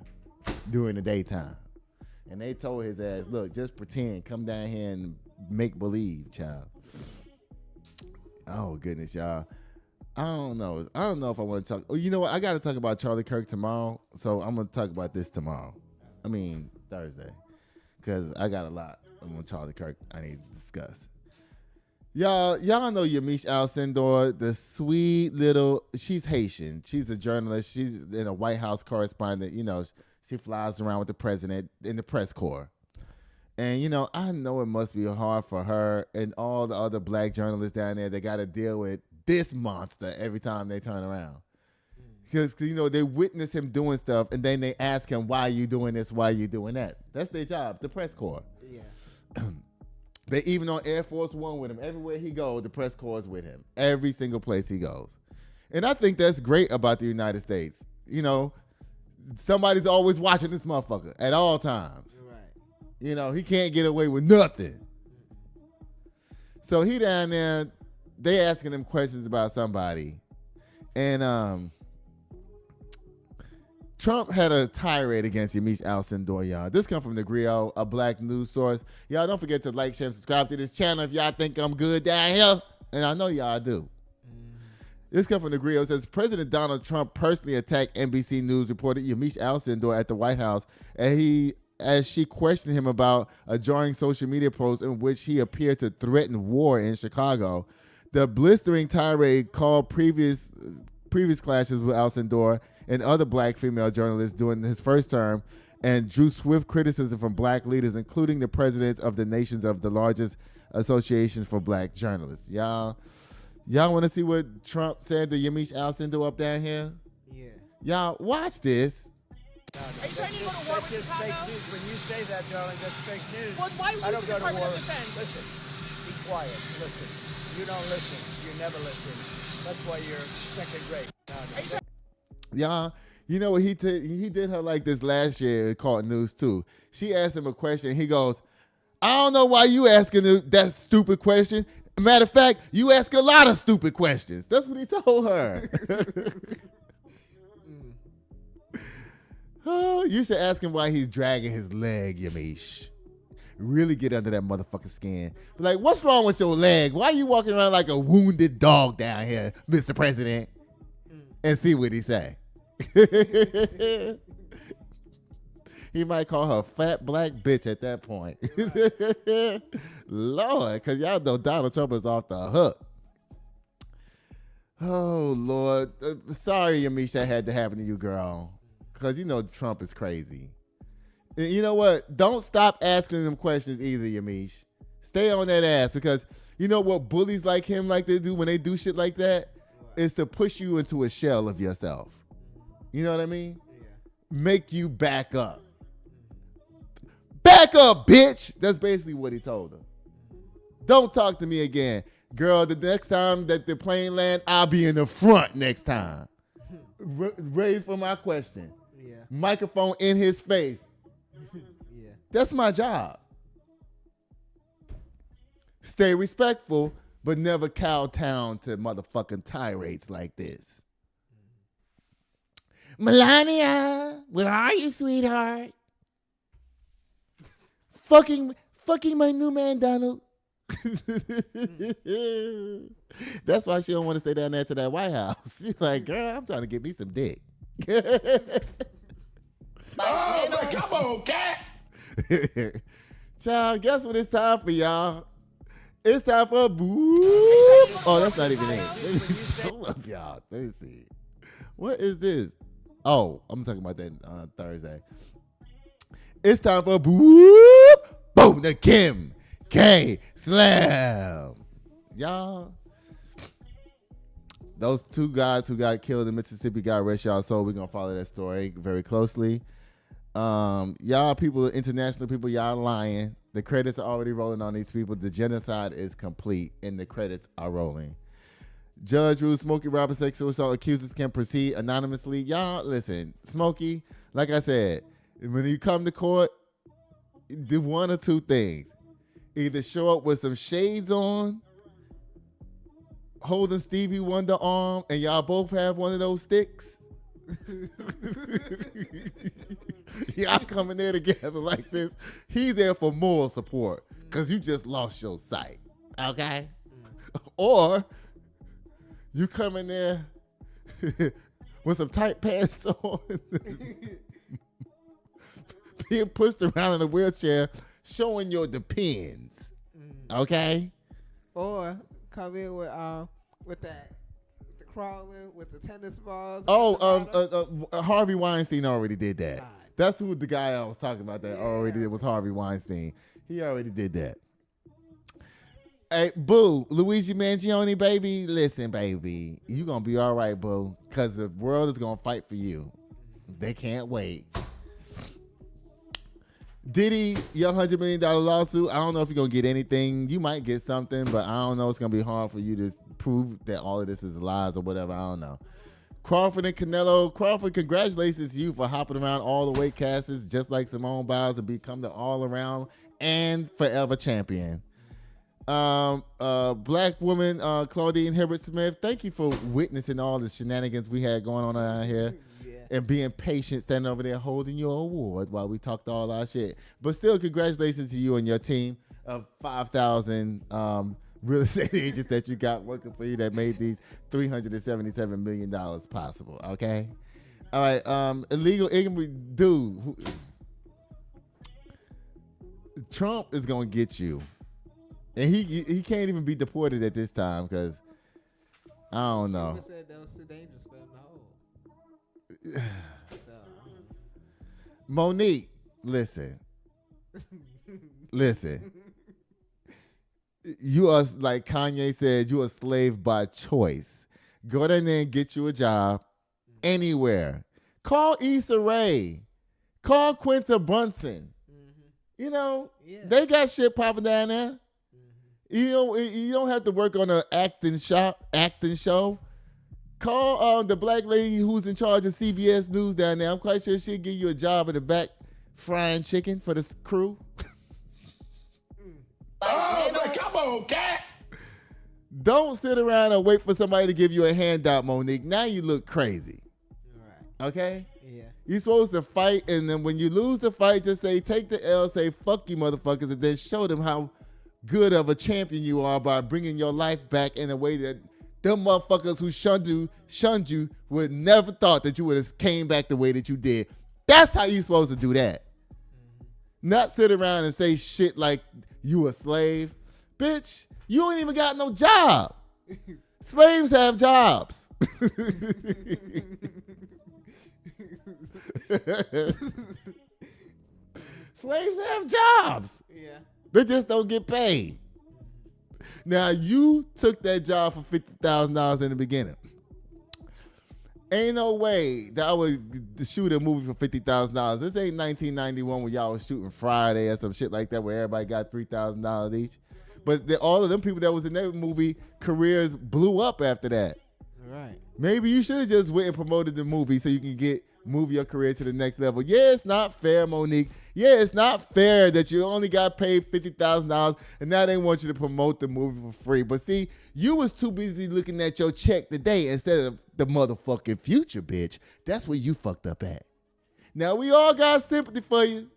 [SPEAKER 1] during the daytime. And they told his ass, look, just pretend. Come down here and make believe, child. Oh, goodness, y'all. I don't know if I want to talk. Oh, you know what? I got to talk about Charlie Kirk tomorrow. So I'm going to talk about this tomorrow. I mean, Thursday. Because I got a lot on Charlie Kirk I need to discuss. Y'all know Yamiche Alcindor, the sweet little, she's Haitian. She's a journalist. She's in a White House correspondent. You know, she flies around with the president in the press corps. And, you know, I know it must be hard for her and all the other black journalists down there that got to deal with this monster every time they turn around. Because, you know, they witness him doing stuff, and then they ask him, why are you doing this, why are you doing that? That's their job, the press corps.
[SPEAKER 2] Yeah.
[SPEAKER 1] They even on Air Force One with him. Everywhere he goes, the press corps is with him. Every single place he goes. And I think that's great about the United States. You know, somebody's always watching this motherfucker at all times.
[SPEAKER 2] Right.
[SPEAKER 1] You know, he can't get away with nothing. So he down there, they asking him questions about somebody. And Trump had a tirade against Yamiche Alcindor, y'all. This come from The Griot, a black news source. Y'all don't forget to like, share, and subscribe to this channel if y'all think I'm good down here. And I know y'all do. This come from The Griot. It says, President Donald Trump personally attacked NBC News reporter Yamiche Alcindor at the White House as she questioned him about a jarring social media post in which he appeared to threaten war in Chicago. The blistering tirade called previous clashes with Alcindor and other black female journalists during his first term and drew swift criticism from black leaders, including the presidents of the nations of the largest associations for black journalists. Y'all want to see what Trump said to Yamiche Alcindor up down here?
[SPEAKER 2] Yeah.
[SPEAKER 1] Y'all watch this.
[SPEAKER 7] Are you trying to go to war with Chicago?
[SPEAKER 3] Fake news. When you say that, darling, that's fake news.
[SPEAKER 7] Well, why would
[SPEAKER 3] I don't
[SPEAKER 7] the
[SPEAKER 3] go to
[SPEAKER 7] Department
[SPEAKER 3] war.
[SPEAKER 7] of Defense?
[SPEAKER 3] Listen, be quiet. Listen. You don't listen. You never listen. That's why you're second rate.
[SPEAKER 1] Y'all, you know what he did her like this last year called News 2. She asked him a question. He goes, I don't know why you asking that stupid question. Matter of fact, you ask a lot of stupid questions. That's what he told her. Oh, you should ask him why he's dragging his leg, Yamiche. Really get under that motherfucking skin. Be like, what's wrong with your leg? Why are you walking around like a wounded dog down here, Mr. President? And see what he say. He might call her fat black bitch at that point. Lord, because y'all know Donald Trump is off the hook. Oh, Lord. Sorry, Yamiche, that had to happen to you, girl. Because you know Trump is crazy. And you know what? Don't stop asking them questions either, Yamiche. Stay on that ass, because you know what bullies like him like to do when they do shit like that? Is to push you into a shell of yourself. You know what I mean? Yeah. Make you back up. Back up, bitch! That's basically what he told her. Don't talk to me again. Girl, the next time that the plane land, I'll be in the front next time. Ready for my question.
[SPEAKER 2] Yeah.
[SPEAKER 1] Microphone in his face.
[SPEAKER 2] Yeah.
[SPEAKER 1] That's my job. Stay respectful, but never kowtown to motherfucking tirades like this. Melania, where are you, sweetheart? Fucking my new man, Donald. That's why she don't want to stay down there to that White House. She's like, girl, I'm trying to get me some dick.
[SPEAKER 3] Oh, come on, cat.
[SPEAKER 1] Child, guess what it's time for, y'all? It's time for a boo. Oh, that's not even it. Hold up, y'all. Let me see. What is this? Oh, I'm talking about that on Thursday. It's time for boo. Boom, the Kim. K Slammm. Y'all, those two guys who got killed in Mississippi got arrested, y'all. So we're gonna follow that story very closely. Y'all people, international people, y'all lying. The credits are already rolling on these people. The genocide is complete and the credits are rolling. Judge rules Smokey Robinson sexual assault accusers can proceed anonymously. Y'all, listen, Smokey, like I said, when you come to court, do one or two things. Either show up with some shades on, holding Stevie Wonder arm, and y'all both have one of those sticks. Y'all coming there together like this. He's there for moral support because you just lost your sight. Okay? Or you come in there with some tight pants on, being pushed around in a wheelchair, showing your depends. Okay?
[SPEAKER 2] Or come in with that, the crawling with the tennis balls.
[SPEAKER 1] Harvey Weinstein already did that. Right. That's who the guy I was talking about that already did was Harvey Weinstein. He already did that. Hey, boo, Luigi Mangione, baby. Listen, baby, you gonna be all right, boo, because the world is gonna fight for you. They can't wait. Diddy, your $100 million lawsuit. I don't know if you're going to get anything. You might get something, but I don't know. It's going to be hard for you to prove that all of this is lies or whatever. I don't know. Crawford and Canelo. Crawford, congratulations to you for hopping around all the weight classes just like Simone Biles and become the all-around and forever champion. Black woman, Claudine Hibbert-Smith, thank you for witnessing all the shenanigans we had going on around here. And being patient, standing over there holding your award while we talked all our shit. But still, congratulations to you and your team of 5,000 real estate agents that you got working for you that made these $377 million possible. Okay? All right. Illegal immigrant dude. Trump is going to get you. And he can't even be deported at this time because I don't know.
[SPEAKER 2] People said that was too dangerous for him to hold.
[SPEAKER 1] Monique, listen. You are, like Kanye said, you a slave by choice. Go down there and get you a job anywhere. Call Issa Rae. Call Quinta Brunson. You know, they got shit popping down there. You don't have to work on an acting show. Call the black lady who's in charge of CBS News down there. I'm quite sure she'll give you a job in the back frying chicken for the crew.
[SPEAKER 10] Oh, man, come on, cat.
[SPEAKER 1] Don't sit around and wait for somebody to give you a handout, Monique. Now you look crazy. Right. Okay?
[SPEAKER 2] Yeah.
[SPEAKER 1] You're supposed to fight, and then when you lose the fight, just say, take the L, say, fuck you motherfuckers, and then show them how good of a champion you are by bringing your life back in a way that them motherfuckers who shunned you would never thought that you would have came back the way that you did. That's how you supposed to do that. Not sit around and say shit like you a slave. Bitch, you ain't even got no job. Slaves have jobs. Slaves have jobs.
[SPEAKER 2] Yeah.
[SPEAKER 1] They just don't get paid. Now, you took that job for $50,000 in the beginning. Ain't no way that I would shoot a movie for $50,000. This ain't 1991 when y'all was shooting Friday or some shit like that where everybody got $3,000 each. But all of them people that was in that movie, careers blew up after that.
[SPEAKER 2] Right.
[SPEAKER 1] Maybe you should have just went and promoted the movie so you can move your career to the next level. Yeah, it's not fair, Monique. Yeah, it's not fair that you only got paid $50,000 and now they want you to promote the movie for free. But see, you was too busy looking at your check today instead of the motherfucking future, bitch. That's where you fucked up at. Now, we all got sympathy for you.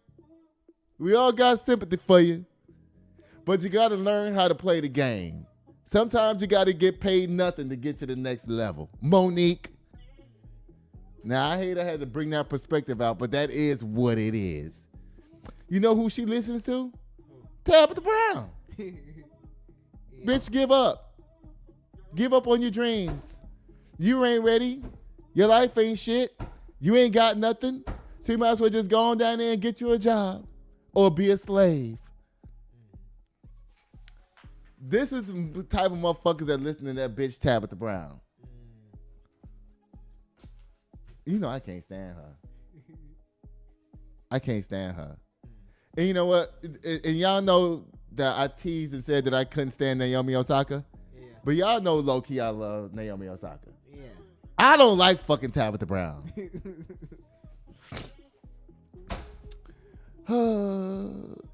[SPEAKER 1] But you got to learn how to play the game. Sometimes you got to get paid nothing to get to the next level. Monique. Now, I hate I had to bring that perspective out, but that is what it is. You know who she listens to? Tabitha Brown. Yeah. Bitch, give up. Give up on your dreams. You ain't ready. Your life ain't shit. You ain't got nothing. So you might as well just go on down there and get you a job or be a slave. This is the type of motherfuckers that listen to that bitch Tabitha Brown. You know I can't stand her. I can't stand her. And you know what? And y'all know that I teased and said that I couldn't stand Naomi Osaka. Yeah. But y'all know low-key I love Naomi Osaka. Yeah. I don't like fucking Tabitha Brown.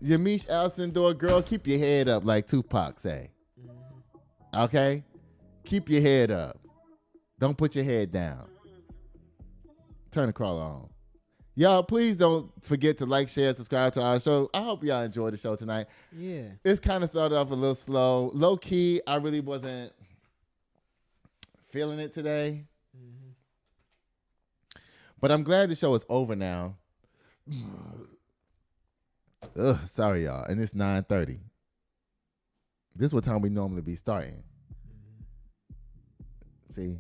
[SPEAKER 1] Yamiche Alcindor, girl, keep your head up like Tupac say. Okay? Keep your head up. Don't put your head down. Turn the crawler on. Y'all, please don't forget to like, share, subscribe to our show. I hope y'all enjoyed the show tonight. Yeah. It's kind of started off a little slow. Low key, I really wasn't feeling it today. Mm-hmm. But I'm glad the show is over now. Ugh, sorry, y'all. And it's 9:30. This is what time we normally be starting. See?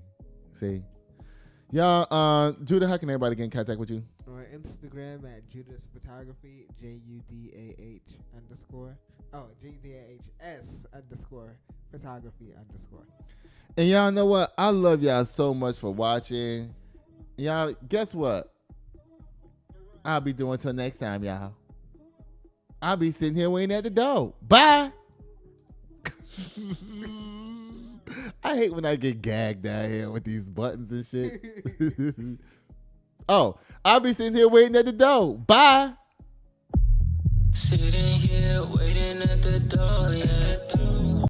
[SPEAKER 1] Y'all, Judah, how can everybody get in contact with you?
[SPEAKER 2] On Instagram at Judah's Photography, JUDAH_. JUDAHS_photography_.
[SPEAKER 1] And y'all know what? I love y'all so much for watching. Y'all, guess what? I'll be doing till next time, y'all. I'll be sitting here waiting at the door. Bye. I hate when I get gagged down here with these buttons and shit. Oh, I'll be sitting here waiting at the door. Bye.
[SPEAKER 11] Sitting here waiting at the door, yeah.